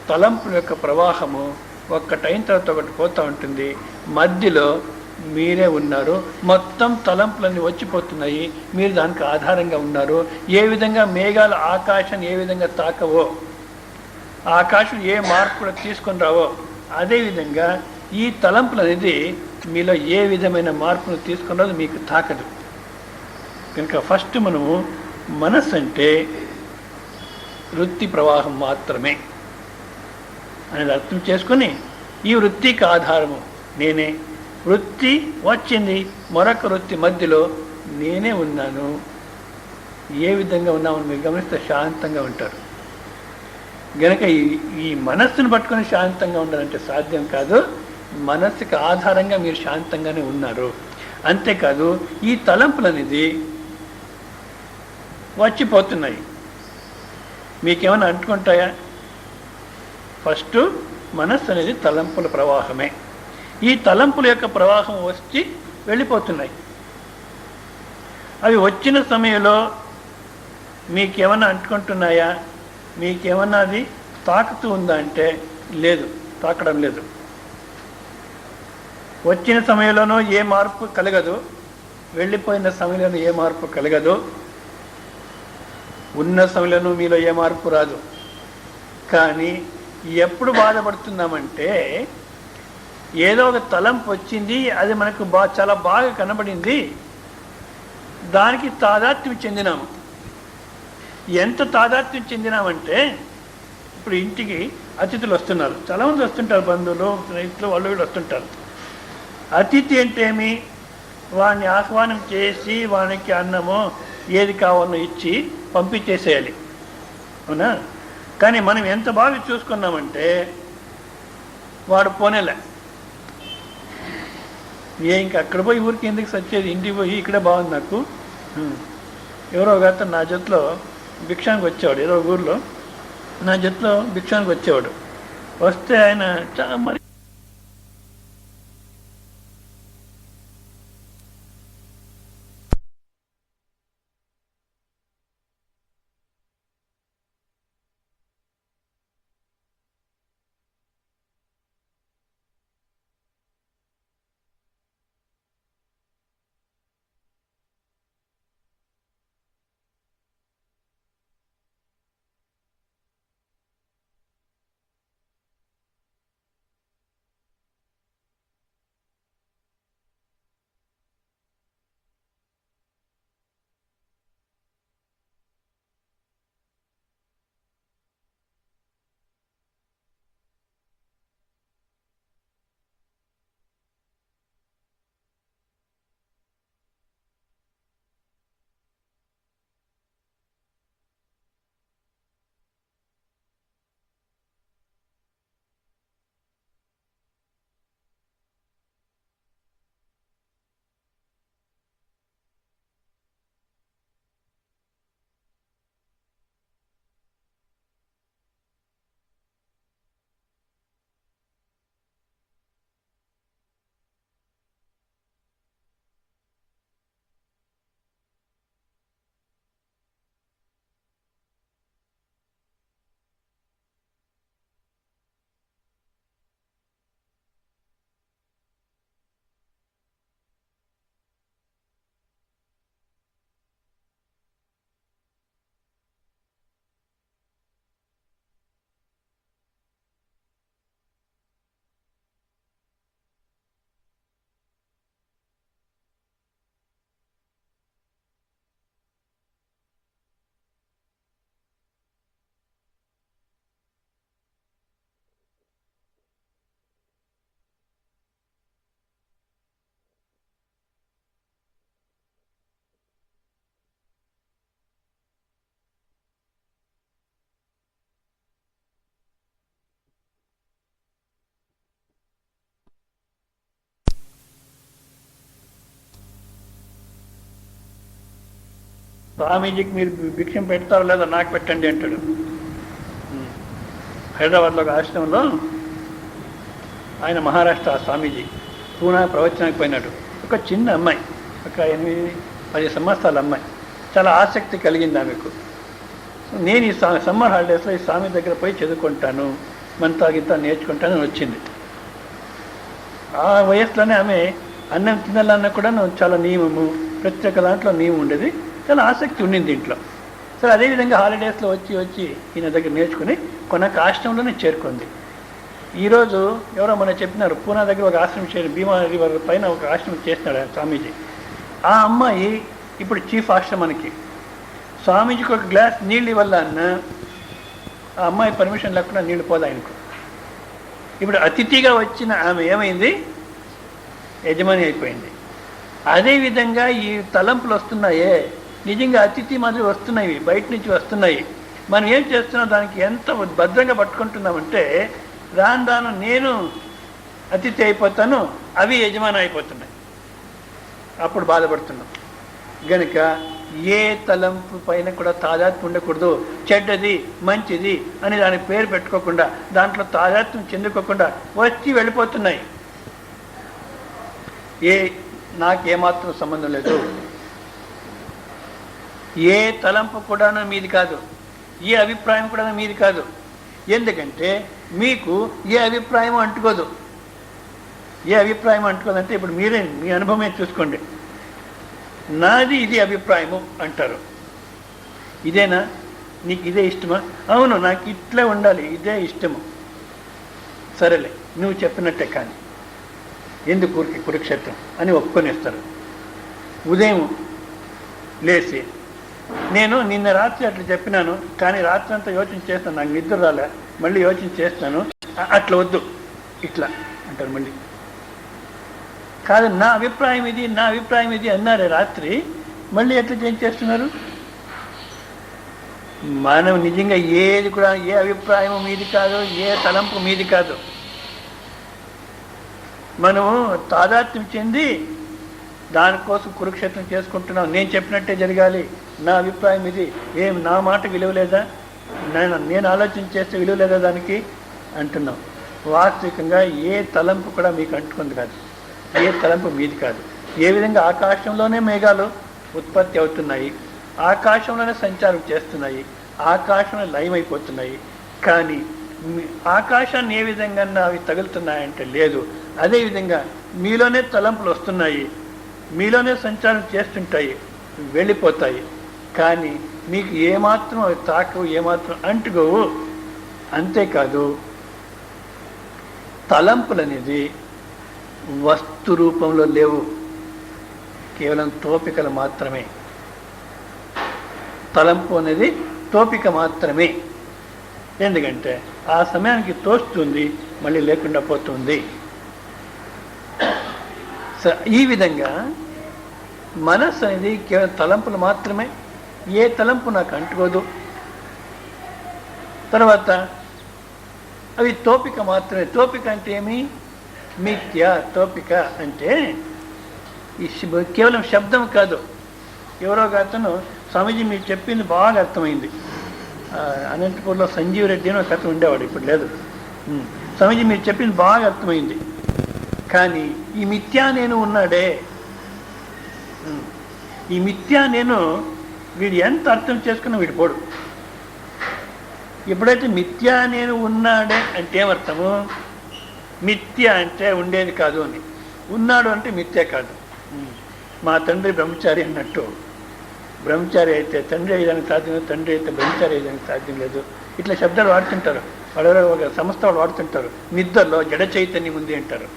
తలంపుల యొక్క ప్రవాహము ఒక్కటైన తర్వాత ఒకటి పోతూ ఉంటుంది, మధ్యలో మీరే ఉన్నారు. మొత్తం తలంపులన్నీ వచ్చిపోతున్నాయి, మీరు దానికి ఆధారంగా ఉన్నారు. ఏ విధంగా మేఘాలు ఆకాశాన్ని ఏ విధంగా తాకవో, ఆకాశం ఏ మార్పు కూడా తీసుకొని రావో, అదేవిధంగా ఈ తలంపులు అనేది మీలో ఏ విధమైన మార్పును తీసుకొని రాదు, మీకు తాకదు. కనుక ఫస్ట్ మనము మనస్సు అంటే వృత్తి ప్రవాహం మాత్రమే అనేది అర్థం చేసుకొని, ఈ వృత్తికి ఆధారము నేనే. వృత్తి వచ్చింది, మరొక వృత్తి మధ్యలో నేనే ఉన్నాను. ఏ విధంగా ఉన్నామని మీరు గమనిస్తే శాంతంగా ఉంటారు. గనక ఈ మనస్సును పట్టుకొని శాంతంగా ఉండాలంటే సాధ్యం కాదు. మనస్సుకి ఆధారంగా మీరు శాంతంగానే ఉన్నారు. అంతేకాదు ఈ తలంపులు అనేది వచ్చిపోతున్నాయి, మీకేమైనా అంటుకుంటాయా? ఫస్ట్ మనస్సు అనేది తలంపుల ప్రవాహమే. ఈ తలంపుల యొక్క ప్రవాహం వచ్చి వెళ్ళిపోతున్నాయి. అవి వచ్చిన సమయంలో మీకేమన్నా అంటుకుంటున్నాయా? మీకేమన్నా అది తాకుతూ ఉందా అంటే లేదు, తాకడం లేదు. వచ్చిన సమయంలోనూ ఏ మార్పు కలగదు, వెళ్ళిపోయిన సమయంలోనూ ఏ మార్పు కలగదు, ఉన్న సమయంలోనూ మీలో ఏ మార్పు రాదు. కానీ ఎప్పుడు బాధపడుతున్నామంటే ఏదో ఒక తలంపు వచ్చింది, అది మనకు చాలా బాగా కనబడింది, దానికి తాదాత్మ్యం చెందినాము. ఎంత తాదాత్మ్యం చెందినామంటే ఇప్పుడు ఇంటికి అతిథులు వస్తున్నారు, చాలామంది వస్తుంటారు, బంధువులు స్నేహితులు వాళ్ళు కూడా వస్తుంటారు. అతిథి అంటే ఏమి? వాడిని ఆహ్వానం చేసి వానికి అన్నమో ఏది కావాలో ఇచ్చి పంపించేసేయాలి, అవునా? కానీ మనం ఎంత బాగా చూసుకున్నామంటే వాడు పోనేలే, ఇంక అక్కడ పోయి ఊరికి ఎందుకు సచ్చేది, ఇంటికి పోయి ఇక్కడే బాగుంది నాకు. ఎవరో ఒక అతను నా జట్టులో భిక్షానికి వచ్చేవాడు, ఏదో ఊర్లో నా జట్టులో భిక్షానికి వచ్చేవాడు. వస్తే ఆయన మరి స్వామీజీకి మీరు భిక్షం పెడతారో లేదో నాకు పెట్టండి అంటాడు. హైదరాబాద్లో ఒక ఆశ్రమంలో ఆయన మహారాష్ట్ర స్వామీజీ పూనా ప్రవచనానికి పోయినాడు. ఒక చిన్న అమ్మాయి, ఒక 8-10 సంవత్సరాల అమ్మాయి, చాలా ఆసక్తి కలిగింది ఆమెకు. నేను ఈ సమ్మర్ హాలిడేస్లో ఈ స్వామి దగ్గర పోయి చదువుకుంటాను, మంతా గింత నేర్చుకుంటాను అని వచ్చింది. ఆ వయసులోనే ఆమె అన్నం తినాలన్నా కూడా చాలా నియమము, ప్రతి ఒక్క దాంట్లో నియమం ఉండేది, చాలా ఆసక్తి ఉండింది దీంట్లో. సరే అదేవిధంగా హాలిడేస్లో వచ్చి ఈయన దగ్గర నేర్చుకుని కొనక ఆశ్రమంలోనే చేరుకుంది. ఈరోజు ఎవరో మనం చెప్పినారు, పూనా దగ్గర ఒక ఆశ్రమం చేరి భీమా రివర్ పైన ఒక ఆశ్రమం చేసినాడు స్వామీజీ. ఆ అమ్మాయి ఇప్పుడు చీఫ్ ఆశ్రమానికి. స్వామీజీకి ఒక గ్లాస్ నీళ్ళు ఇవ్వాల అన్న ఆ అమ్మాయి పర్మిషన్ లేకుండా నీళ్ళు పోదు ఆయనకు. ఇప్పుడు అతిథిగా వచ్చిన ఆమె ఏమైంది, యజమాని అయిపోయింది. అదేవిధంగా ఈ తలంపులు వస్తున్నాయే, నిజంగా అతిథి మాదిరి వస్తున్నాయి, బయట నుంచి వస్తున్నాయి. మనం ఏం చేస్తున్నాం, దానికి ఎంత భద్రంగా పట్టుకుంటున్నామంటే రాను రాను నేను అతిథి అయిపోతాను, అవి యజమాని అయిపోతున్నాయి. అప్పుడు బాధపడుతున్నాం. గనుక ఏ తలంపు పైన కూడా తాదాత్మ్యం ఉండకూడదు. చెడ్డది మంచిది అని దానికి పేరు పెట్టుకోకుండా, దాంట్లో తాదాత్మ్యం చెందుకోకుండా వచ్చి వెళ్ళిపోతున్నాయి. నాకేమాత్రం సంబంధం లేదు. ఏ తలంపు కూడా మీది కాదు, ఏ అభిప్రాయం కూడా మీది కాదు. ఎందుకంటే మీకు ఏ అభిప్రాయం అంటుకోదు. ఏ అభిప్రాయం అంటుకోదంటే ఇప్పుడు మీరే మీ అనుభవమే చూసుకోండి. నాది ఇది అభిప్రాయము అంటారు. ఇదేనా, నీకు ఇదే ఇష్టమా? అవును, నాకు ఇట్లా ఉండాలి, ఇదే ఇష్టము. సరేలే, నువ్వు చెప్పినట్టే కానీ ఎందుకు ఊరికి కురుక్షేత్రం అని ఒప్పుకొనేస్తారు. ఉదయం లేచి నేను నిన్న రాత్రి అట్లా చెప్పినాను, కానీ రాత్రి అంతా యోచన చేస్తాను, నాకు నిద్ర రాలే, మళ్ళీ యోచన చేస్తాను, అట్లా వద్దు ఇట్లా అంటారు. మళ్ళీ కాదు, నా అభిప్రాయం ఇది, నా అభిప్రాయం ఇది అన్నారే రాత్రి, మళ్ళీ ఎట్లా చేంజ్ చేస్తున్నారు? మనం నిజంగా ఏది కూడా ఏ అభిప్రాయం మీది కాదు, ఏ తలంపు మీది కాదు. మనము తాదాత్మ్యం చెంది దానికోసం కురుక్షేత్రం చేసుకుంటున్నాం. నేను చెప్పినట్టే జరగాలి, నా అభిప్రాయం ఇది, నా మాట విలువ లేదా, నేను ఆలోచన చేస్తే విలువ లేదా దానికి అంటున్నాం. వాస్తవికంగా ఏ తలంపు కూడా మీకు అంటుకుంది కాదు, ఏ తలంపు మీది కాదు. ఏ విధంగా ఆకాశంలోనే మేఘాలు ఉత్పత్తి అవుతున్నాయి, ఆకాశంలోనే సంచారం చేస్తున్నాయి, ఆకాశంలో లయమైపోతున్నాయి. కానీ ఆకాశాన్ని ఏ విధంగా అవి తగులుతున్నాయంటే లేదు. అదేవిధంగా మీలోనే తలంపులు వస్తున్నాయి, మీలోనే సంచారం చేస్తుంటాయి, వెళ్ళిపోతాయి. కానీ మీకు ఏమాత్రం అవి తాకవు, ఏమాత్రం అంటుకోవు. అంతేకాదు, తలంపులు అనేది వస్తు రూపంలో లేవు, కేవలం తోపికలు మాత్రమే. తలంపు అనేది తోపిక మాత్రమే. ఎందుకంటే ఆ సమయానికి తోస్తుంది, మళ్ళీ లేకుండా పోతుంది. ఈ విధంగా మనస్సు అనేది కేవలం తలంపులు మాత్రమే. ఏ తలంపు నాకు అంటుకోదు. తర్వాత అవి తోపిక మాత్రమే. తోపిక అంటే ఏమి? మిథ్య. తోపిక అంటే ఈ కేవలం శబ్దం కాదు. ఎవరో అతను, స్వామీజీ మీరు చెప్పింది బాగా అర్థమైంది. అనంతపూర్లో సంజీవ్ రెడ్డి అని ఒక అతను ఉండేవాడు, ఇప్పుడు లేదు. స్వామీజీ మీరు చెప్పింది బాగా అర్థమైంది, కానీ ఈ మిథ్యా నేను ఉన్నాడే, ఈ మిథ్యా నేను వీడు ఎంత అర్థం చేసుకున్నా వీడు పోడు. ఎప్పుడైతే మిథ్యా నేను ఉన్నాడే అంటే ఏమర్థము? మిథ్య అంటే ఉండేది కాదు అని, ఉన్నాడు అంటే మిథ్య కాదు. మా తండ్రి బ్రహ్మచారి అన్నట్టు, బ్రహ్మచారి అయితే తండ్రి అయ్యేదానికి సాధ్యం లేదు, తండ్రి అయితే బ్రహ్మచారి అయ్యేదానికి సాధ్యం లేదు. ఇట్లా శబ్దాలు వాడుతుంటారు. వాళ్ళ ఒక సంస్థ వాళ్ళు వాడుతుంటారు. నిద్రలో జడ చైతన్యం ఉంది అంటారు.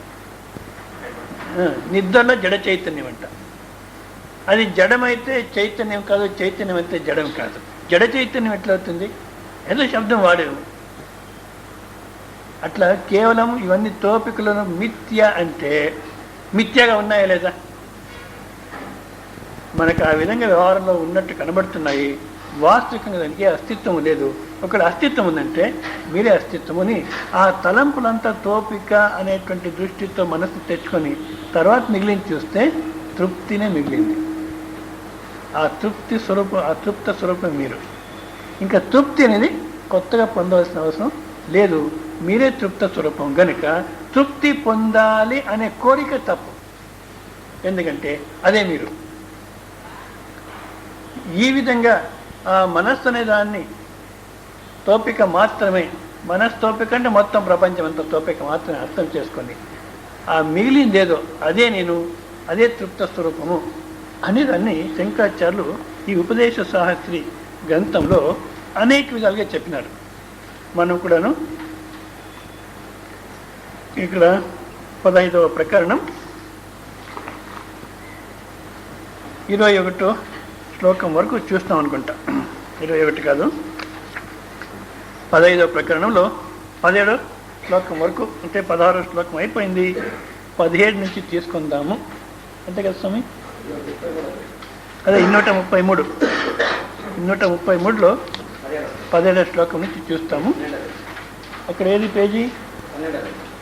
నిద్రలో జడ చైతన్యం అంట. అది జడమైతే చైతన్యం కాదు, చైతన్యం అయితే జడం కాదు. జడ చైతన్యం ఎట్లవుతుంది? ఏదో శబ్దం వాడేవు. అట్లా కేవలం ఇవన్నీ తోపికలను మిథ్య అంటే మిథ్యగా ఉన్నాయా లేదా? మనకు ఆ విధంగా వ్యవహారంలో ఉన్నట్టు కనబడుతున్నాయి. వాస్తవికంగా దానికి అస్తిత్వం లేదు. ఒకటి అస్తిత్వం ఉందంటే మీరే అస్తిత్వమని ఆ తలంపులంతా తోపిక అనేటువంటి దృష్టితో మనసు తెచ్చుకొని తర్వాత మిగిలింది చూస్తే తృప్తినే మిగిలింది. ఆ తృప్తి స్వరూపం, ఆ తృప్త స్వరూపం మీరు. ఇంకా తృప్తి అనేది కొత్తగా పొందవలసిన అవసరం లేదు. మీరే తృప్త స్వరూపం గనుక తృప్తి పొందాలి అనే కోరిక తప్పు. ఎందుకంటే అదే మీరు. ఈ విధంగా ఆ మనస్సు అనే దాన్ని తోపిక మాత్రమే, మనస్తోపిక అంటే మొత్తం ప్రపంచం అంతా తోపిక మాత్రమే అర్థం చేసుకొని ఆ మిగిలిందేదో అదే నేను, అదే తృప్త స్వరూపము అనేదాన్ని శంకరాచార్యులు ఈ ఉపదేశ సాహస్రి గ్రంథంలో అనేక విధాలుగా చెప్పినారు. మనం కూడాను ఇక్కడ 15వ ప్రకరణం 21వ శ్లోకం వరకు చూస్తాం అనుకుంటా. 21 కాదు, 15వ ప్రకరణంలో 17వ శ్లోకం వరకు, అంటే 16వ శ్లోకం అయిపోయింది. 17 నుంచి తీసుకుందాము, అంతే కదా స్వామి? అదే 233, 233లో 17వ శ్లోకం నుంచి చూస్తాము. అక్కడ ఏది పేజీ?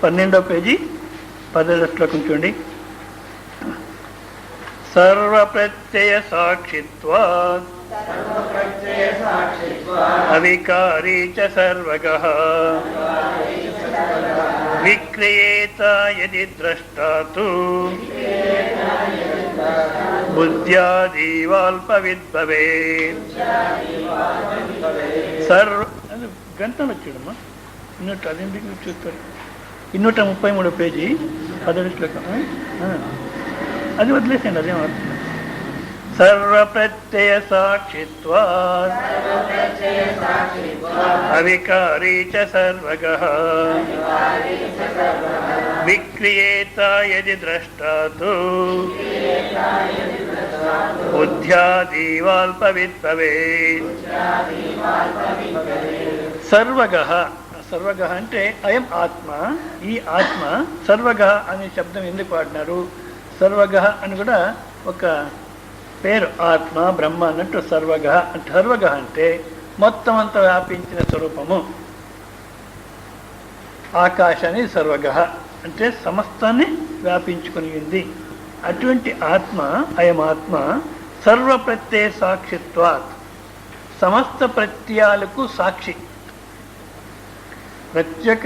12వ పేజీ, 17వ శ్లోకం చూడండి. సర్వప్రత్యయ సాక్షిత్వాత్ అవికారీ చ సర్వగః విక్రియేత యది ద్రష్టా తు బుద్ధ్యాదీవాల్పవిద్ భవేత్. సర్వ గ్రంథంలో చూడమ్మా, అదేంటి చూస్తారు, 233 పేజీ 17వ శ్లోకం. అది వదిలేసండి, అదేం అర్థం. సర్వప్రత్యయ సాక్షిత్వాత్ అవికారీ చ సర్వగః విక్రియేత యది ద్రష్టా తు బుద్ధ్యాదీవాల్పవిద్ భవేత్. సర్వగః, సర్వగః అంటే అయం ఆత్మ, ఈ ఆత్మ. సర్వగః అనే శబ్దం ఎందుకు వాడినారు? సర్వగః అని కూడా ఒక పేరు, ఆత్మ బ్రహ్మ అన్నట్టు సర్వగః అంటే. సర్వగః అంటే మొత్తం అంతా వ్యాపించిన స్వరూపము. ఆకాశాన్ని సర్వగః అంటే సమస్తాన్ని వ్యాపించుకుని ఉంది. అటువంటి ఆత్మ, అయం ఆత్మ సర్వ ప్రత్యయ సాక్షిత్వాత్, సమస్త ప్రత్యయాలకు సాక్షి. ప్రత్యేక,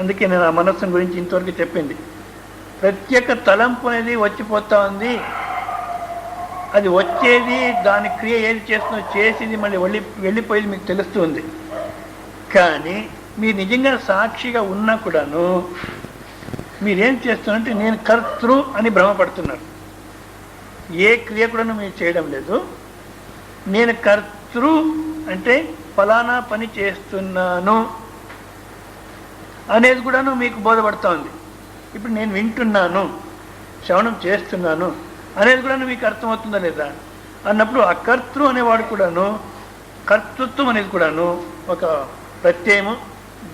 అందుకే నేను ఆ మనస్సు గురించి ఇంతవరకు చెప్పింది. ప్రత్యేక తలంపు అనేది వచ్చిపోతా ఉంది. అది వచ్చేది, దాని క్రియ ఏది చేస్తుందో చేసేది మళ్ళీ వెళ్ళిపోయేది మీకు తెలుస్తుంది. కానీ మీరు నిజంగా సాక్షిగా ఉన్నా కూడాను మీరేం చేస్తున్నారంటే నేను కర్తృ అని భ్రమపడుతున్నారు. ఏ క్రియ కూడాను మీరు చేయడం లేదు. నేను కర్తృ అంటే ఫలానా పని చేస్తున్నాను అనేది కూడాను మీకు బోధపడుతూ ఉంది. ఇప్పుడు నేను వింటున్నాను, శ్రవణం చేస్తున్నాను అనేది కూడా మీకు అర్థమవుతుందా లేదా అన్నప్పుడు ఆ కర్తృ అనేవాడు కూడాను, కర్తృత్వం అనేది కూడాను ఒక ప్రత్యయము,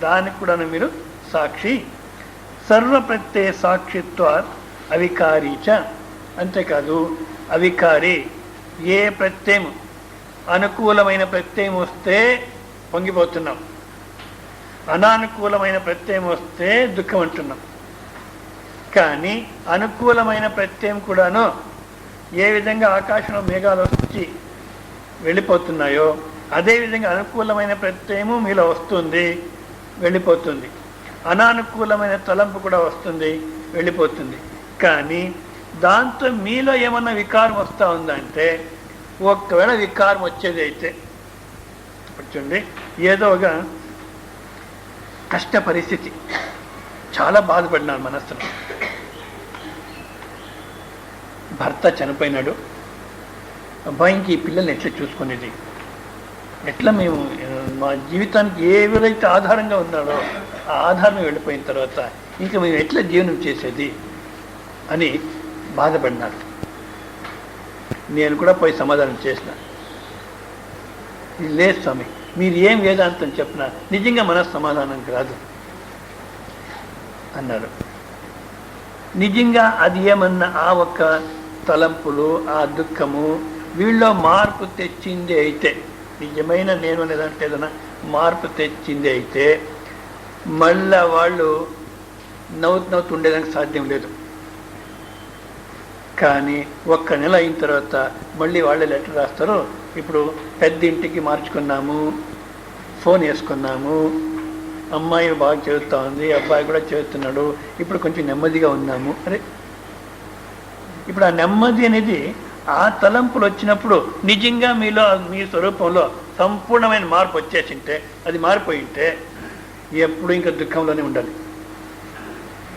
దానికి కూడాను మీరు సాక్షి. సర్వ ప్రత్యయ సాక్షిత్వాత్ అవికారీ చ. అంతేకాదు అవికారి, ఏ ప్రత్యయం అనుకూలమైన ప్రత్యయం వస్తే పొంగిపోతున్నాం, అనానుకూలమైన ప్రత్యయం వస్తే దుఃఖం అంటున్నాం. కానీ అనుకూలమైన ప్రత్యయం కూడాను ఏ విధంగా ఆకాశంలో మేఘాలు వచ్చి వెళ్ళిపోతున్నాయో అదేవిధంగా అనుకూలమైన ప్రత్యయము మీలో వస్తుంది, వెళ్ళిపోతుంది. అనానుకూలమైన తలంపు కూడా వస్తుంది, వెళ్ళిపోతుంది. కానీ దాంతో మీలో ఏమన్నా వికారం వస్తూ ఉందంటే, ఒకవేళ వికారం వచ్చేది అయితే చూడండి, ఏదో ఒక కష్ట పరిస్థితి, చాలా బాధపడినాడు మనస్సులో. భర్త చనిపోయినాడు, అబ్బాయికి ఈ పిల్లల్ని ఎట్లా చూసుకునేది, ఎట్లా మేము మా జీవితానికి ఎవరైతే ఆధారంగా ఉన్నాడో ఆ ఆధారం వెళ్ళిపోయిన తర్వాత ఇంకా మేము ఎట్లా జీవనం చేసేది అని బాధపడినాడు. నేను కూడా పోయి సమాధానం చేసిన, లేదు స్వామి మీరు ఏం వేదాంతం చెప్పినా నిజంగా మన సమాధానం రాదు అన్నాడు. నిజంగా అది ఏమన్నా ఆ ఒక్క తలంపులు, ఆ దుఃఖము వీళ్ళలో మార్పు తెచ్చింది అయితే, నిజమైన నేను అనేదంటే ఏదైనా మార్పు తెచ్చింది అయితే మళ్ళా వాళ్ళు నవ్వుతుండేదానికి సాధ్యం లేదు. కానీ ఒక్క నెల అయిన తర్వాత మళ్ళీ వాళ్ళే లెటర్ రాస్తారు, ఇప్పుడు పెద్ద ఇంటికి మార్చుకున్నాము, ఫోన్ వేసుకున్నాము, అమ్మాయి బాగా చదువుతూ ఉంది, అబ్బాయి కూడా చదువుతున్నాడు, ఇప్పుడు కొంచెం నెమ్మదిగా ఉన్నాము. అరే, ఇప్పుడు ఆ నెమ్మది అనేది ఆ తలంపులు వచ్చినప్పుడు నిజంగా మీలో, మీ స్వరూపంలో సంపూర్ణమైన మార్పు వచ్చేసింటే, అది మారిపోయి ఉంటే ఎప్పుడు ఇంకా దుఃఖంలోనే ఉండాలి.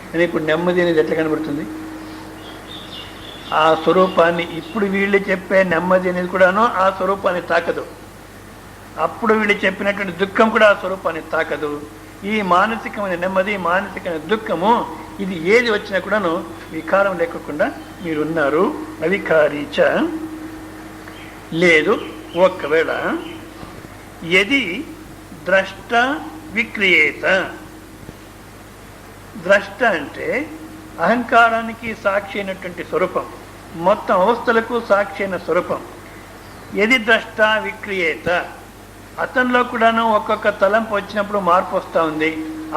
కానీ ఇప్పుడు నెమ్మది అనేది ఎట్లా కనబడుతుంది? ఆ స్వరూపాన్ని, ఇప్పుడు వీళ్ళు చెప్పే నెమ్మది అనేది కూడాను ఆ స్వరూపాన్ని తాకదు. అప్పుడు వీళ్ళు చెప్పినటువంటి దుఃఖం కూడా ఆ స్వరూపాన్ని తాకదు. ఈ మానసికమైన నెమ్మది, మానసికమైన దుఃఖము, ఇది ఏది వచ్చినా కూడాను వికారం లేకుండా మీరున్నారు. అవికారీచ లేదు. ఒకవేళ యది ద్రష్ట విక్రియేత, ద్రష్ట అంటే అహంకారానికి సాక్షి అయినటువంటి స్వరూపం, మొత్తం అవస్థలకు సాక్షి అయిన స్వరూపం. యది ద్రష్ట విక్రియేత, అతనిలో కూడాను ఒక్కొక్క తలంపు వచ్చినప్పుడు మార్పు వస్తూ ఉంది,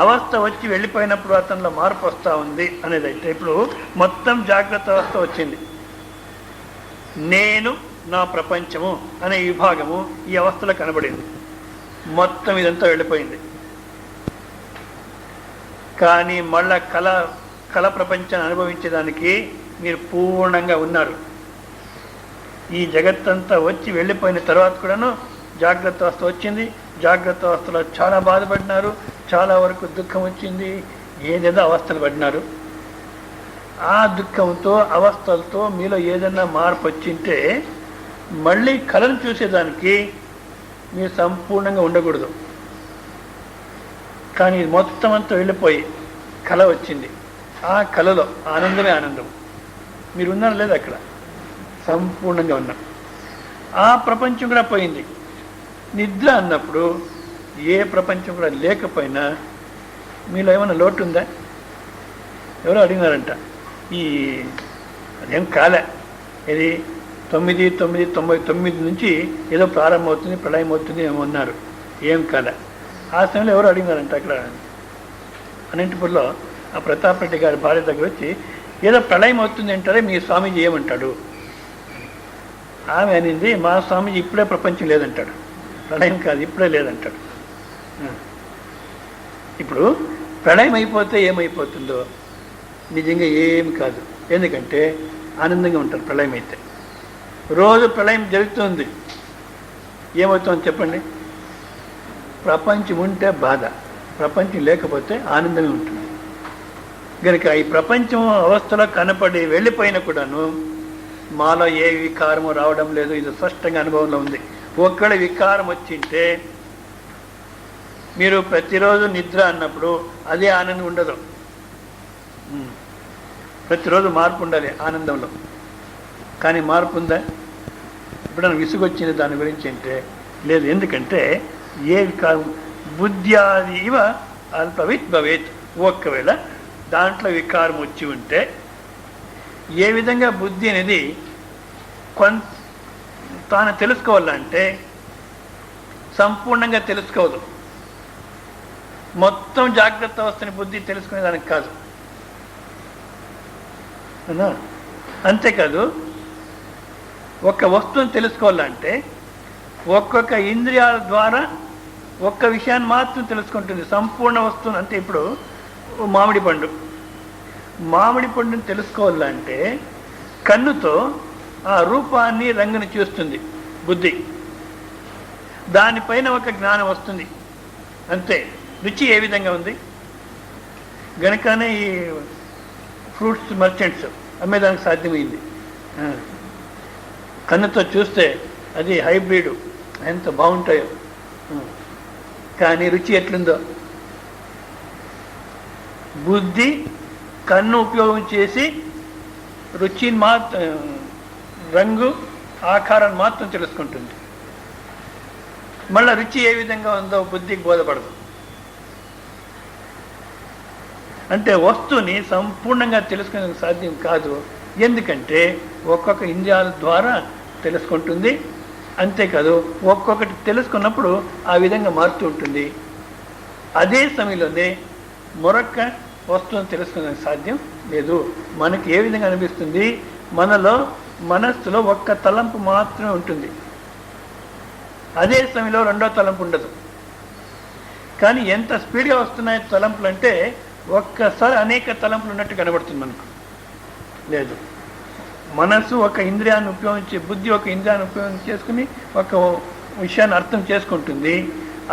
అవస్థ వచ్చి వెళ్ళిపోయినప్పుడు అతనిలో మార్పు వస్తూ ఉంది అనేది. అయితే ఇప్పుడు మొత్తం జాగ్రత్త అవస్థ వచ్చింది, నేను నా ప్రపంచము అనే విభాగము ఈ అవస్థలో కనబడింది, మొత్తం ఇదంతా వెళ్ళిపోయింది. కానీ మళ్ళా కళ ప్రపంచాన్ని అనుభవించేదానికి మీరు పూర్ణంగా ఉన్నారు. ఈ జగత్తంతా వచ్చి వెళ్ళిపోయిన తర్వాత కూడాను జాగ్రత్త అవస్థ వచ్చింది, జాగ్రత్త అవస్థలో చాలా బాధపడినారు, చాలా వరకు దుఃఖం వచ్చింది, ఏదేదో అవస్థలు పడినారు. ఆ దుఃఖంతో అవస్థలతో మీలో ఏదైనా మార్పు వచ్చింటే మళ్ళీ కళను చూసేదానికి మీరు సంపూర్ణంగా ఉండకూడదు. కానీ మొత్తం అంతా వెళ్ళిపోయి కళ వచ్చింది, ఆ కళలో ఆనందమే ఆనందం. మీరు ఉన్నారు లేదు, అక్కడ సంపూర్ణంగా ఉన్నారు. ఆ ప్రపంచం కూడా పోయింది. నిద్ర అన్నప్పుడు ఏ ప్రపంచం కూడా లేకపోయినా మీలో ఏమైనా లోటు ఉందా? ఎవరో అడిగినారంట, ఈ అదేం కాలే, ఇది 999 నుంచి ఏదో ప్రారంభమవుతుంది, ప్రళయం అవుతుంది ఏమో అన్నారు, ఏం కాలే. ఆ సమయంలో ఎవరు అడిగినారంట, అక్కడ అనంతపురంలో ఆ ప్రతాప్ రెడ్డి గారి భార్య దగ్గర వచ్చి, ఏదో ప్రళయం అవుతుంది అంటారే మీ స్వామీజీ ఏమంటాడు? ఆమె అనింది, మా స్వామీజీ ఇప్పుడే ప్రపంచం లేదంటాడు, ప్రళయం కాదు ఇప్పుడే లేదంటాడు. ఇప్పుడు ప్రళయం అయిపోతే ఏమైపోతుందో నిజంగా ఏమి కాదు, ఎందుకంటే ఆనందంగా ఉంటారు. ప్రళయం అయితే రోజు ప్రళయం జరుగుతుంది, ఏమవుతుందని చెప్పండి? ప్రపంచం ఉంటే బాధ, ప్రపంచం లేకపోతే ఆనందంగా ఉంటుంది. కనుక ఈ ప్రపంచం అవస్థలో కనపడి వెళ్ళిపోయినా కూడాను మాలో ఏ వికారము రావడం లేదు, ఇది స్పష్టంగా అనుభవంలో ఉంది. ఒక్కడ వికారం వచ్చింటే మీరు ప్రతిరోజు నిద్ర అన్నప్పుడు అదే ఆనందం ఉండదు, ప్రతిరోజు మార్పు ఉండాలి ఆనందంలో. కానీ మార్పు ఉందా? ఇప్పుడు విసుగొచ్చింది దాని గురించి అంటే లేదు. ఎందుకంటే ఏ వికారం బుద్ధ్యాది ఇవ అల్పవిత్ భవేత్. ఒక్కవేళ దాంట్లో వికారం వచ్చి ఉంటే, ఏ విధంగా బుద్ధి అనేది తాను తెలుసుకోవాలంటే సంపూర్ణంగా తెలుసుకోదు. మొత్తం జాగ్రత్త అవస్థని బుద్ధి తెలుసుకునేదానికి కాదు. అంతేకాదు, ఒక్క వస్తువుని తెలుసుకోవాలంటే ఒక్కొక్క ఇంద్రియాల ద్వారా ఒక్క విషయాన్ని మాత్రం తెలుసుకుంటుంది, సంపూర్ణ వస్తువుని. అంటే ఇప్పుడు మామిడి పండుని తెలుసుకోవాలంటే కన్నుతో ఆ రూపాన్ని, రంగుని చూస్తుంది బుద్ధి, దానిపైన ఒక జ్ఞానం వస్తుంది అంతే. రుచి ఏ విధంగా ఉంది గనుకనే ఈ ఫ్రూట్స్ మర్చెంట్స్ అమ్మేదానికి సాధ్యమైంది. కన్నుతో చూస్తే అది హైబ్రిడ్ ఎంత బాగుంటాయో, కానీ రుచి ఎట్లుందో బుద్ధి కన్ను ఉపయోగం చేసి రుచిని మాత్రం, రంగు ఆకారాన్ని మాత్రం తెలుసుకుంటుంది. మళ్ళీ రుచి ఏ విధంగా ఉందో బుద్ధికి బోధపడదు. అంటే వస్తువుని సంపూర్ణంగా తెలుసుకునేందుకు సాధ్యం కాదు, ఎందుకంటే ఒక్కొక్క ఇంద్రియాల ద్వారా తెలుసుకుంటుంది. అంతేకాదు, ఒక్కొక్కటి తెలుసుకున్నప్పుడు ఆ విధంగా మారుతూ ఉంటుంది. అదే సమయంలోనే మరొక వస్తువును తెలుసుకునేందుకు సాధ్యం లేదు. మనకి ఏ విధంగా అనిపిస్తుంది, మనలో మనస్సులో ఒక్క తలంపు మాత్రమే ఉంటుంది. అదే సమయంలో రెండో తలంపు ఉండదు. కానీ ఎంత స్పీడ్గా వస్తున్నాయి తలంపులు అంటే ఒక్కసారి అనేక తలంపులు ఉన్నట్టు కనబడుతుంది మనకు. లేదు, మనసు ఒక ఇంద్రియాన్ని ఉపయోగించి, బుద్ధి ఒక ఇంద్రియాన్ని ఉపయోగించి చేసుకుని ఒక విషయాన్ని అర్థం చేసుకుంటుంది.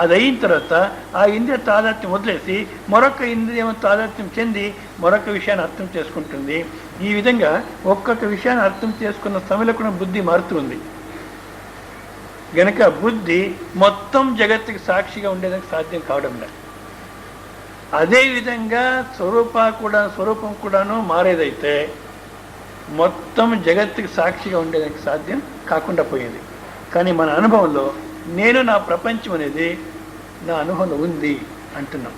అది అయిన తర్వాత ఆ ఇంద్రియ తాదాత్మ్యం వదిలేసి మరొక ఇంద్రియం తాదాత్మ్యం చెంది మరొక విషయాన్ని అర్థం చేసుకుంటుంది. ఈ విధంగా ఒక్కొక్క విషయాన్ని అర్థం చేసుకున్న సమయంలో కూడా బుద్ధి మారుతుంది. గనక బుద్ధి మొత్తం జగత్తుకి సాక్షిగా ఉండేదానికి సాధ్యం కావడం లేదు. అదేవిధంగా స్వరూపం కూడాను మారేదైతే మొత్తం జగత్తుకి సాక్షిగా ఉండేదానికి సాధ్యం కాకుండా పోయింది. కానీ మన అనుభవంలో నేను నా ప్రపంచం అనేది నా అనుభవంలో ఉంది అంటున్నాం.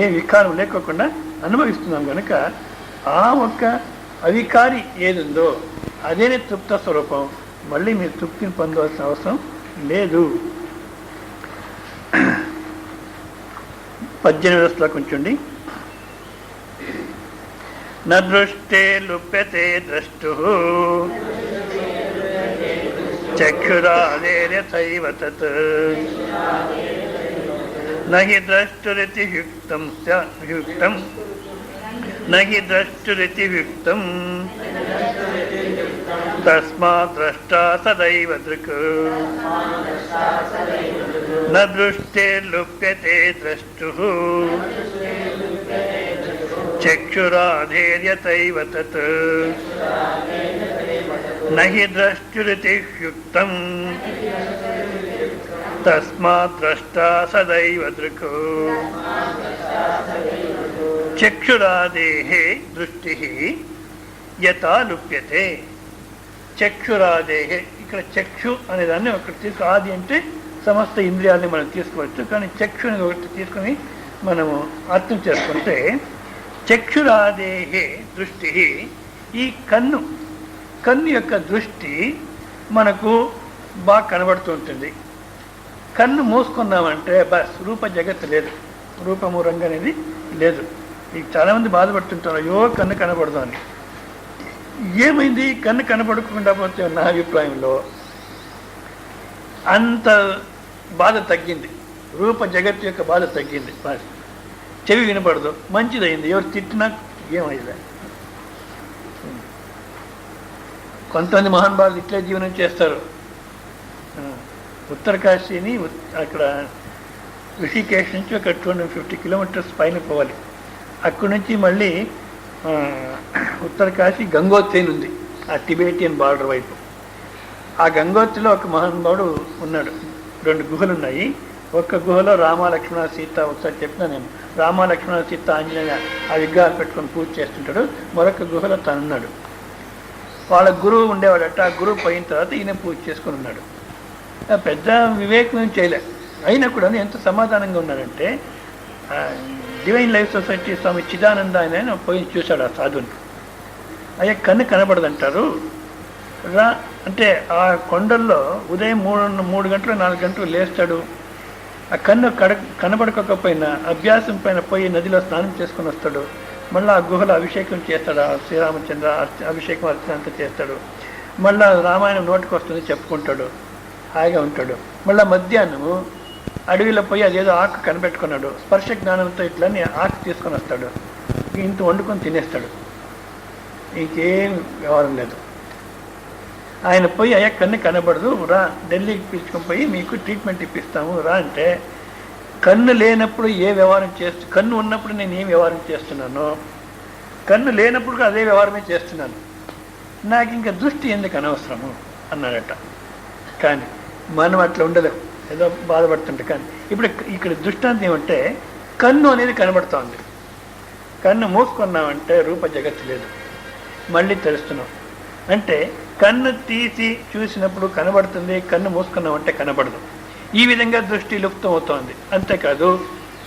ఏ వికారం లేకోకుండా అనుభవిస్తున్నాం. కనుక ఆ ఒక్క అవికారి ఏదుందో అదేనే తృప్త స్వరూపం. మళ్ళీ మీరు తృప్తిని పొందవలసిన అవసరం లేదు. 18వ శ్లోకం చూడండి. న దృష్టే లుప్యతే ద్రష్టుః చక్షురాదేర్యథైవ తత్ నహి ద్రష్టురితి యుక్తం తస్మాత్ ద్రష్టా సదైవ దృక్. న దృష్టే లుప్యతే ద్రష్టుః చక్షురాధేర్యతైవ తత్ నహి ద్రష్టురితి యుక్తం తస్మాత్ ద్రష్టా సదైవ దృక్. చక్షురాదేః దృష్టిః యథా లుప్యతే. చక్షురాదేః, ఇక్కడ చక్షు అనేదాన్ని ఒకటి తీసుకు, ఆది అంటే సమస్త ఇంద్రియాలని మనం తీసుకోవచ్చు. కానీ చక్షు అనేది ఒకటి తీసుకొని మనము అర్థం చేసుకుంటే చక్షురాదేః దృష్టి, ఈ కన్ను యొక్క దృష్టి మనకు బాగా కనబడుతూ ఉంటుంది. కన్ను మూసుకున్నామంటే బస్ రూప జగత్తు లేదు, రూపము రంగు అనేది లేదు. మీకు చాలామంది బాధపడుతుంటారు, అయ్యో కన్ను కనబడదు అని. ఏమైంది? కన్ను కనబడకుండా పోతే నా అభిప్రాయంలో అంత బాధ తగ్గింది, రూప జగత్తు యొక్క బాధ తగ్గింది. చెవి వినపడదు, మంచిదైంది. ఎవరు తిట్టినా ఏమైంది. కొంతమంది మహానుభావులు ఇట్లే జీవనం చేస్తారు. ఉత్తరకాశీని అక్కడ ఋషికేశ్ నుంచి ఒక 250 కిలోమీటర్స్ పైన పోవాలి. అక్కడి నుంచి మళ్ళీ ఉత్తరకాశీ గంగోత్రి ఉంది, ఆ టిబేటియన్ బార్డర్ వైపు. ఆ గంగోత్రిలో ఒక మహానుభావుడు ఉన్నాడు. 2 గుహలు ఉన్నాయి. ఒక్క గుహలో రామ లక్ష్మణ సీత, ఒకసారి చెప్పినా నేను, రామ లక్ష్మణ సీత ఆంజనేయ ఆ విగ్రహాలు పెట్టుకొని పూజ చేస్తుంటాడు. మరొక గుహలో తనున్నాడు. వాళ్ళ గురువు ఉండేవాడట. ఆ గురువు పోయిన తర్వాత ఈయన పూజ చేసుకుని ఉన్నాడు. పెద్ద వివేకం ఏం చేయలేదు. అయినా కూడా ఎంత సమాధానంగా ఉన్నాడంటే, డివైన్ లైఫ్ సొసైటీ స్వామి చిదానంద ఆయన పోయి చూశాడు ఆ సాధువుని. అయ్యా కన్ను కనబడదంటారు రా అంటే, ఆ కొండల్లో ఉదయం 3 గంటలు 4 గంటలు లేస్తాడు. ఆ కన్ను కనబడకపోయినా అభ్యాసం పైన పోయి నదిలో స్నానం చేసుకొని వస్తాడు. మళ్ళీ ఆ గుహలో అభిషేకం చేస్తాడు. ఆ శ్రీరామచంద్ర అభిషేకం అర్చన అంతా చేస్తాడు. మళ్ళీ రామాయణం నోటికి వస్తుంది చెప్పుకుంటాడు, హాయిగా ఉంటాడు. మళ్ళీ మధ్యాహ్నము అడవిలో పోయి అదేదో ఆకు కనిపెట్టుకున్నాడు. స్పర్శ జ్ఞానంతో ఇట్లని ఆకు తీసుకొని వస్తాడు. ఇంత వండుకొని తినేస్తాడు. ఇంకేం వ్యవహారం లేదు. ఆయన పోయి అయ్యా కన్ను కనబడదు రా, ఢిల్లీకి పిలుచుకొని పోయి మీకు ట్రీట్మెంట్ ఇప్పిస్తాము రా అంటే, కన్ను లేనప్పుడు ఏ వ్యవహారం కన్ను ఉన్నప్పుడు నేను ఏం వ్యవహారం చేస్తున్నానో, కన్ను లేనప్పుడు అదే వ్యవహారమే చేస్తున్నాను, నాకు ఇంకా దృష్టి ఎందుకు అనవసరము అన్నాడట. కానీ మనం అట్లా ఉండలేము, ఏదో బాధపడుతుంటే. కానీ ఇప్పుడు ఇక్కడ దృష్టాంతం ఏమంటే, కన్ను అనేది కనబడుతోంది. కన్ను మూసుకున్నామంటే రూప జగత్తు లేదు. మళ్ళీ తెలుస్తున్నాం అంటే కన్ను తీసి చూసినప్పుడు కనబడుతుంది, కన్ను మూసుకున్నామంటే కనబడదు. ఈ విధంగా దృష్టి లుప్తం అవుతోంది. అంతేకాదు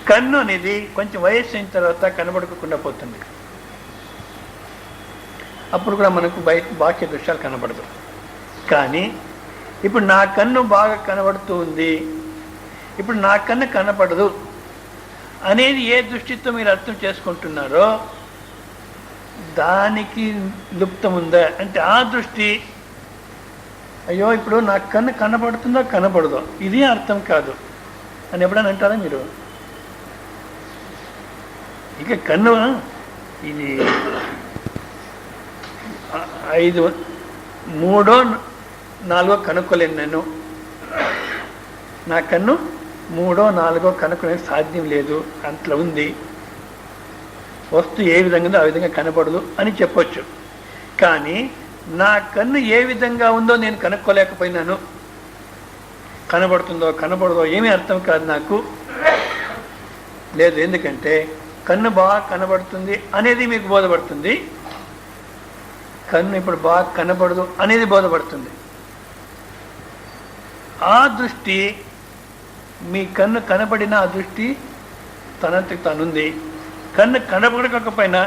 కన్ను అనేది కొంచెం వయస్సు అయిన తర్వాత కనబడకుండా పోతుంది. అప్పుడు కూడా మనకు బాహ్య దృశ్యాలు కనబడదు. కానీ ఇప్పుడు నా కన్ను బాగా కనబడుతూ ఉంది, ఇప్పుడు నా కన్ను కనపడదు అనేది ఏ దృష్టితో మీరు అర్థం చేసుకుంటున్నారో దానికి లుప్తం ఉందా అంటే ఆ దృష్టి, అయ్యో ఇప్పుడు నా కన్ను కనపడుతుందో కనపడదో ఇది అర్థం కాదు అని ఎప్పుడైనా అంటారా మీరు? ఇక కన్ను ఇది 5 3 4 కనుక్కోలేను నేను, నా కన్ను 3 4 కనుక్కునే సాధ్యం లేదు, అంతలో ఉంది, వస్తువు ఏ విధంగా ఉందో ఆ విధంగా కనపడదు అని చెప్పొచ్చు. కానీ నా కన్ను ఏ విధంగా ఉందో నేను కనుక్కోలేకపోయినాను, కనబడుతుందో కనబడదో ఏమీ అర్థం కాదు నాకు లేదు. ఎందుకంటే కన్ను బాగా కనబడుతుంది అనేది మీకు బోధపడుతుంది, కన్ను ఇప్పుడు బాగా కనబడదు అనేది బోధపడుతుంది. ఆ దృష్టి, మీ కన్ను కనబడిన ఆ దృష్టి తనంతకు తానుంది, కన్ను కనబడకపోయినా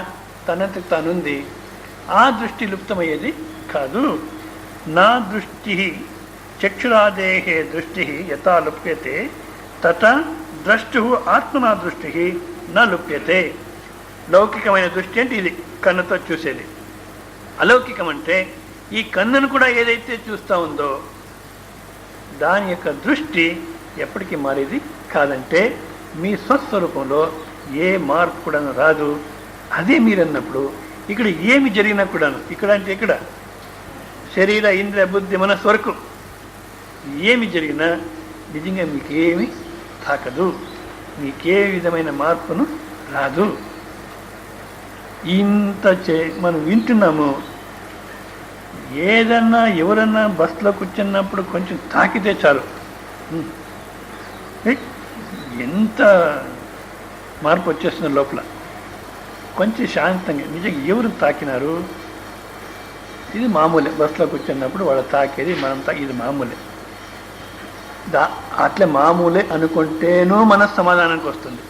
తనంతకు తానుంది. ఆ దృష్టి లుప్తమయ్యేది కాదు. నా దృష్టి చక్షురాదేహే దృష్టి యథా లుప్యతే తథా ద్రష్టు ఆత్మనా దృష్టి నా లుప్యతే. లౌకికమైన దృష్టి అంటే ఇది, కన్నుతో చూసేది. అలౌకికం అంటే ఈ కన్నును కూడా ఏదైతే చూస్తూ ఉందో దాని యొక్క దృష్టి ఎప్పటికీ మారేది కాదంటే మీ స్వస్వరూపంలో ఏ మార్పు కూడా రాదు. అదే మీరన్నప్పుడు ఇక్కడ ఏమి జరిగినా కూడాను, ఇక్కడ అంటే ఇక్కడ శరీర ఇంద్రియ బుద్ధి మనస్సు వరకు ఏమి జరిగినా నిజంగా మీకేమి తాకదు, మీకే విధమైన మార్పును రాదు. ఇంత మనం వింటున్నాము. ఏదన్నా ఎవరన్నా బస్సులో కూర్చున్నప్పుడు కొంచెం తాకితే చాలు ఎంత మార్పు వచ్చేస్తుంది లోపల. కొంచెం శాంతంగా నిజంగా ఎవరు తాకినారు ఇది మామూలే, బస్సులో కూర్చున్నప్పుడు వాళ్ళు తాకేది మనం ఇది మామూలే. అట్లే మామూలే అనుకుంటేనూ మన సమాధానానికి వస్తుంది.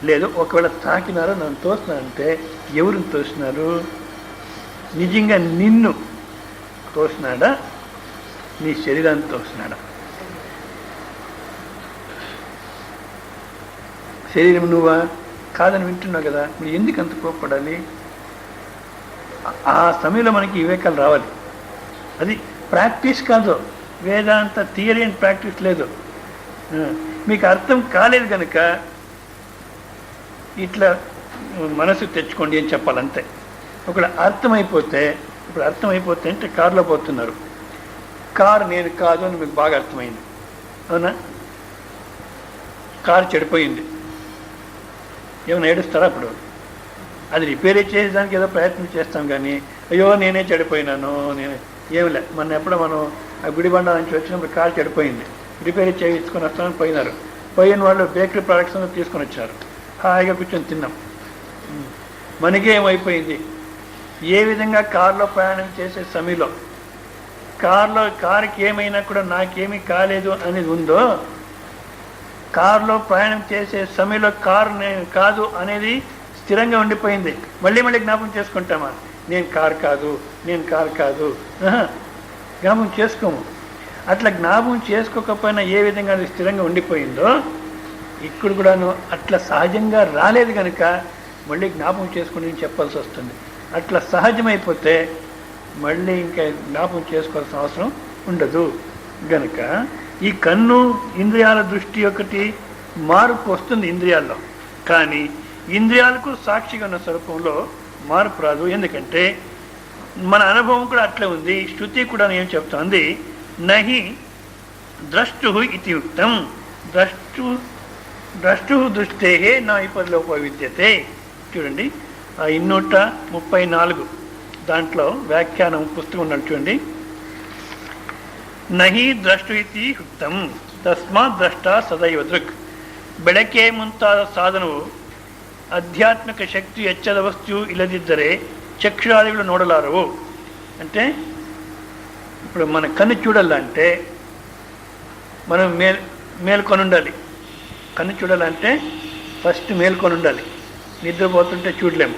లేదు ఒకవేళ తాకినారో నన్ను తోస్తున్నారంటే ఎవరిని తోసినారు? నిజంగా నిన్ను తోసినాడా, నీ శరీరాన్ని తోసినాడా? శరీరం నువ్వా కాదని వింటున్నావు కదా, మీరు ఎందుకు అంత కోప్పడాలి? ఆ సమయంలో మనకి వివేకాలు రావాలి. అది ప్రాక్టీస్ కాదు, వేదాంత థియరీ అండ్ ప్రాక్టీస్ లేదు. మీకు అర్థం కాలేదు కనుక ఇట్లా మనసు తెచ్చుకోండి అని చెప్పాలంతే. ఒకవేళ అర్థమైపోతే, ఇప్పుడు అర్థమైపోతే అంటే కారులో పోతున్నారు, కారు నేను కాదు అని మీకు బాగా అర్థమైంది, అవునా? కారు చెడిపోయింది, ఏమైనా ఏడుస్తారా? అప్పుడు అది రిపేర్ చేసేదానికి ఏదో ప్రయత్నం చేస్తాం కానీ అయ్యో నేనే చెడిపోయినాను నేనే ఏమిలే. మన ఎప్పుడో మనం ఆ గుడిబండ నుంచి వచ్చినప్పుడు కారు చెడిపోయింది, రిపేర్ చేయించుకొని వస్తామని పోయినారు. పోయిన వాళ్ళు బేకరీ ప్రొడక్ట్స్ తీసుకొని వచ్చారు, హాయిగా కూర్చొని తిన్నాం. మనకేమైపోయింది? ఏ విధంగా కారులో ప్రయాణం చేసే సమయంలో కారుకి ఏమైనా కూడా నాకేమీ కాలేదు అనేది ఉందో, కారులో ప్రయాణం చేసే సమయంలో కారు నేను కాదు అనేది స్థిరంగా ఉండిపోయింది. మళ్ళీ మళ్ళీ జ్ఞాపకం చేసుకుంటామా? నేను కారు కాదు, నేను కారు కాదు, జ్ఞాపకం చేసుకోము. అట్లా జ్ఞాపకం చేసుకోకపోయినా ఏ విధంగా అది స్థిరంగా ఉండిపోయిందో ఇక్కడ కూడాను అట్లా సహజంగా రాలేదు కనుక మళ్ళీ జ్ఞాపకం చేసుకుని చెప్పాల్సి వస్తుంది. అట్లా సహజమైపోతే మళ్ళీ ఇంకా జ్ఞాపకం చేసుకోవాల్సిన అవసరం ఉండదు. గనుక ఈ కన్ను ఇంద్రియాల దృష్టి ఒకటి మార్పు వస్తుంది ఇంద్రియాల్లో, కానీ ఇంద్రియాలకు సాక్షిగా ఉన్న స్వరూపంలో మార్పు రాదు. ఎందుకంటే మన అనుభవం కూడా అట్లే ఉంది. శృతి కూడా ఏం చెప్తోంది? నహి ద్రష్టు ఇది యుక్తం ద్రష్టు దృష్టే నా విపర్లోప విద్యతే. చూడండి 234 దాంట్లో వ్యాఖ్యానం పుస్తకం ఉన్నాడు చూడండి. ನಹಿ ದ್ರಷ್ಟು ಇತಿ ಉಕ್ತಂ ತಸ್ಮಾತ್ ದ್ರಷ್ಟ ಸದೈವ ದೃಕ್. ಬೆಳಕೆ ಮುಂತಾದ ಸಾಧನವು ಆಧ್ಯಾತ್ಮಿಕ ಶಕ್ತಿ ಎಚ್ಚದ ವಸ್ತು ಇಲ್ಲದಿದ್ದರೆ ಚಕ್ಷುರಾದಿಗಳು ನೋಡಲಾರವು. అంటే ఇప్పుడు మన కన్ను చూడాలంటే మనం మేల్కొని ఉండాలి. కన్ను చూడాలంటే ఫస్ట్ మేల్కొని ఉండాలి. నిద్రపోతుంటే చూడలేము,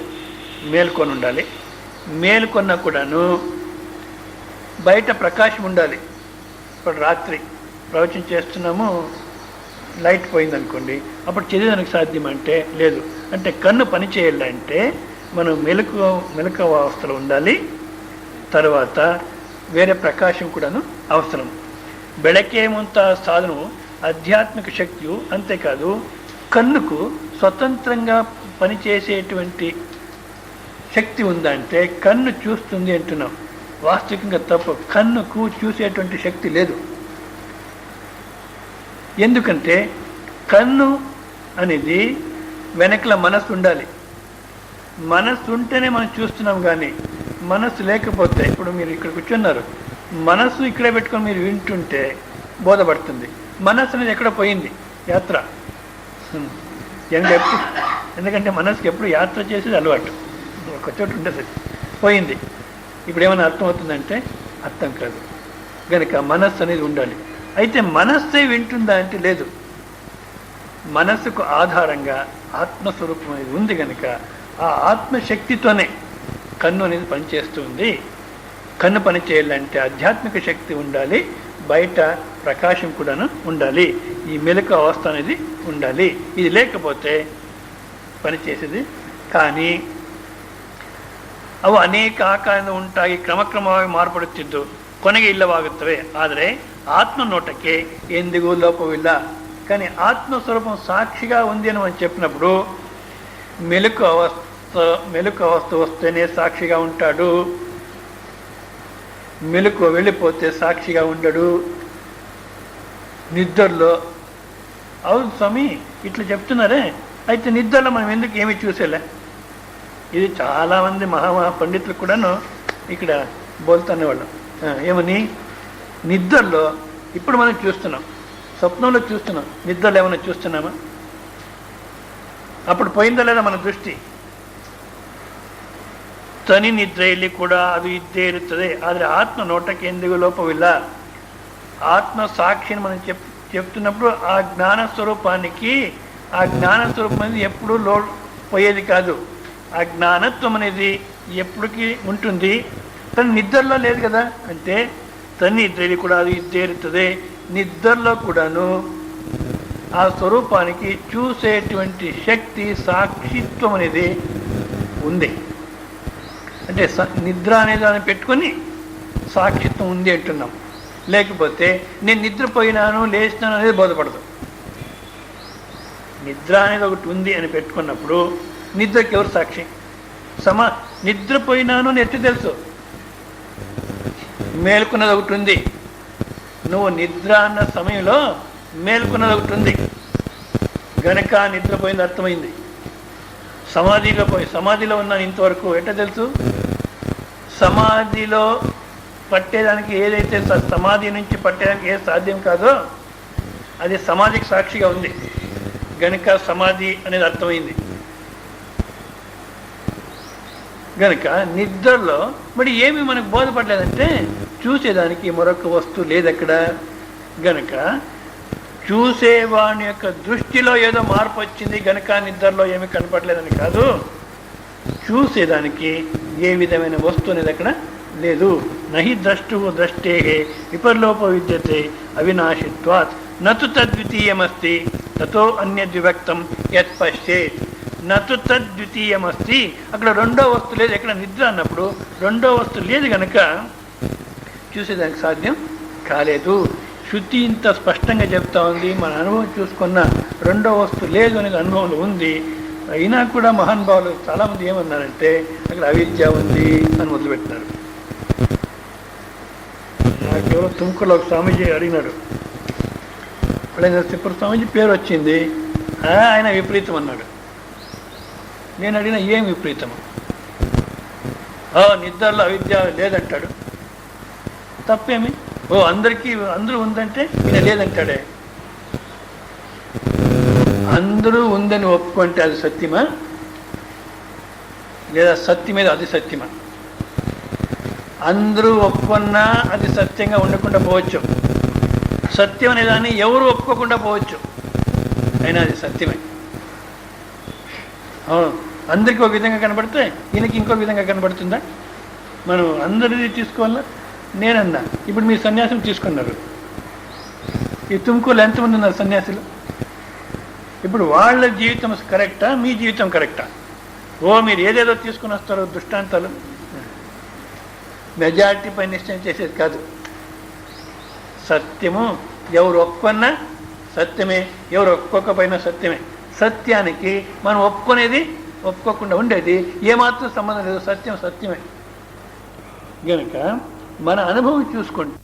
మేల్కొని ఉండాలి. మేల్కొన్నా కూడాను బయట ప్రకాశం ఉండాలి. ఇప్పుడు రాత్రి ప్రవచనం చేస్తున్నాము, లైట్ పోయిందనుకోండి, అప్పుడు చదివేదానికి సాధ్యం అంటే లేదు. అంటే కన్ను పని చేయాలంటే మనం మెలకువ అవస్థలో ఉండాలి. తర్వాత వేరే ప్రకాశం కూడాను అవసరం. ಬೆಳಕೇಮಂತ సాధనము ఆధ్యాత్మిక శక్తియు, అంతేకాదు కన్నుకు స్వతంత్రంగా పనిచేసేటువంటి శక్తి ఉందంటే కన్ను చూస్తుంది అంటున్నాం. వాస్తవికంగా తప్ప. కన్నుకు చూసేటువంటి శక్తి లేదు. ఎందుకంటే కన్ను అనేది వెనకల మనస్సు ఉండాలి. మనస్సు ఉంటేనే మనం చూస్తున్నాం. కానీ మనస్సు లేకపోతే, ఇప్పుడు మీరు ఇక్కడ కూర్చున్నారు, మనస్సు ఇక్కడే పెట్టుకొని మీరు వింటుంటే బోధపడుతుంది. మనస్సు అనేది ఎక్కడ పోయింది, యాత్ర. ఎందుకంటే మనస్సుకి ఎప్పుడు యాత్ర చేసేది అలవాటు, ఒక చోట ఉండేది, పోయింది. ఇప్పుడు ఏమైనా అర్థమవుతుందంటే అర్థం కాదు. కనుక మనస్సు అనేది ఉండాలి. అయితే మనస్సే వింటుందా అంటే లేదు. మనస్సుకు ఆధారంగా ఆత్మస్వరూపం అనేది ఉంది. కనుక ఆ ఆత్మశక్తితోనే కన్ను అనేది పనిచేస్తుంది. కన్ను పని చేయాలంటే ఆధ్యాత్మిక శక్తి ఉండాలి, బయట ప్రకాశం కూడాను ఉండాలి, ఈ మెలకువ అవస్థ అనేది ఉండాలి. ఇది లేకపోతే పనిచేసేది. కానీ ಅವು ಅನೇಕ ಆಕಾರದಿಂದ ಉಂಟಾಗಿ ಕ್ರಮಕ್ರಮವಾಗಿ ಮಾರ್ಪಡುತ್ತಿದ್ದು ಕೊನೆಗೆ ಇಲ್ಲವಾಗುತ್ತವೆ. ಆದರೆ ఆత్మ నోటకే ఎందిಗೂ లోపమిల్ల. కానీ ఆత్మస్వరూపం సాక్షిగా ఉంది అని మనం చెప్పినప్పుడు మెలకు అవస్థ వస్తేనే సాక్షిగా ఉంటాడు. మెలకు వెళ్ళిపోతే సాక్షిగా ఉండడు. నిద్రలో అవును స్వామి ఇట్లా చెప్తున్నారే, అయితే నిద్రలో మనం ఎందుకు ఏమి చూసేలే? ఇది చాలామంది పండితులు కూడాను ఇక్కడ బోల్తానే వాళ్ళం. ఏమని, నిద్రలో ఇప్పుడు మనం చూస్తున్నాం, స్వప్నంలో చూస్తున్నాం, నిద్రలో ఏమైనా చూస్తున్నామా? అప్పుడు పోయిందా లేదా మన ದೃಷ್ಟಿ? ತನಿ ನಿದ್ರೆಯಲ್ಲಿ ಕೂಡ ಅದು ಇದ್ದೇ ಇರುತ್ತದೆ. ಆದರೆ ಆತ್ಮ ನೋಟಕ್ಕೆ ಎಂದಿಗೂ ಲೋಪವಿಲ್ಲ. ఆత్మ సాక్షిని మనం చెప్తున్నప్పుడు ఆ జ్ఞాన స్వరూపానికి, ఆ జ్ఞాన స్వరూపం అనేది ఎప్పుడూ పోయేది కాదు. ఆ జ్ఞానత్వం అనేది ఎప్పటికీ ఉంటుంది. తను నిద్రలో లేదు కదా అంటే తన నిద్రలో కూడా అది ఇద్దేరుతుంది. నిద్రలో కూడాను ఆ స్వరూపానికి చూసేటువంటి శక్తి, సాక్షిత్వం అనేది ఉంది. అంటే నిద్ర అనే దాన్ని పెట్టుకొని సాక్షిత్వం ఉంది అంటున్నాం. లేకపోతే నేను నిద్రపోయినాను లేచినాను అనేది బోధపడదు. నిద్ర అనేది ఒకటి ఉంది అని పెట్టుకున్నప్పుడు నిద్రకి ఎవరు సాక్షి? నిద్రపోయినాను అని ఎట్టు తెలుసు? మేల్కొన్నది ఒకటి ఉంది. నువ్వు నిద్ర అన్న సమయంలో మేల్కొన్నది ఒకటి ఉంది గనక నిద్రపోయింది అర్థమైంది. సమాధిలో ఉన్నాను ఇంతవరకు ఎట్లా తెలుసు? సమాధిలో పట్టేదానికి ఏదైతే సమాధి నుంచి పట్టేదానికి ఏది సాధ్యం కాదో అది సమాధికి సాక్షిగా ఉంది గనక సమాధి అనేది అర్థమైంది. గనక నిద్రలో మరి ఏమి మనకు బోధపడలేదంటే చూసేదానికి మరొక వస్తువు లేదక్కడ. గనక చూసేవాని యొక్క దృష్టిలో ఏదో మార్పు వచ్చింది గనక నిద్రలో ఏమి కనపడలేదని కాదు. చూసేదానికి ఏ విధమైన వస్తువు అనేది అక్కడ లేదు. నహి ద్రష్టు ద్రష్టే విపర్లోప విద్యతే అవినాశిత్వాత్ నతు తద్వితీయమస్తి తతో అన్యద్విభక్తం యత్ పశ్చేత్. నతు తద్వితీయమస్తి, అక్కడ రెండో వస్తువు లేదు. ఎక్కడ నిద్ర అన్నప్పుడు రెండో వస్తువు లేదు గనక చూసేదానికి సాధ్యం కాలేదు. శృతి ఇంత స్పష్టంగా చెప్తా ఉంది. మన అనుభవం చూసుకున్న రెండో వస్తువు లేదు అనేది అనుభవంలో ఉంది. అయినా కూడా మహానుభావులు చాలామంది ఏమన్నారంటే అక్కడ అవిద్య ఉంది అని మొదలుపెట్టినారు. నాకెవరో తుమ్కూరులో ఒక స్వామీజీ అడిగినాడు. ఇప్పుడు స్వామీజీ పేరు వచ్చింది, ఆయన విపరీతం అన్నాడు. నేను అడిగిన ఏం విపరీతము? నిద్రలో అవిద్య లేదంటాడు. తప్పేమి? అందరూ ఉందంటే ఈయన లేదంటాడే. అందరూ ఉందని ఒప్పుకుంటే అది సత్యమా లేదా సత్యమేదో అది సత్యమా? అందరూ ఒప్పుకున్నా అది సత్యంగా ఉండకుండా పోవచ్చు. సత్యం అనేదాన్ని ఎవరు ఒప్పుకోకుండా పోవచ్చు, అయినా అది సత్యమే. అందరికీ ఒక విధంగా కనబడితే ఈయనకి ఇంకో విధంగా కనబడుతుందా? మనం అందరిది తీసుకోవాలా? నేనన్నా ఇప్పుడు మీరు సన్యాసం తీసుకున్నారు. ఈ తుమ్కూరులో ఎంతమంది ఉన్నారు సన్యాసులు? ఇప్పుడు వాళ్ళ జీవితం కరెక్టా, మీ జీవితం కరెక్టా? మీరు ఏదేదో తీసుకుని వస్తారో దృష్టాంతాలు, మెజారిటీ పై నిశ్చయం చేసేది కాదు. సత్యము ఎవరు ఒప్పుకున్నా సత్యమే, ఎవరు ఒప్పుకోకపోయినా సత్యమే. సత్యానికి మనం ఒప్పుకునేది ఒప్పుకోకుండా ఉండేది ఏమాత్రం సంబంధం లేదు. సత్యం సత్యమే. కనుక మన అనుభవం చూసుకోండి.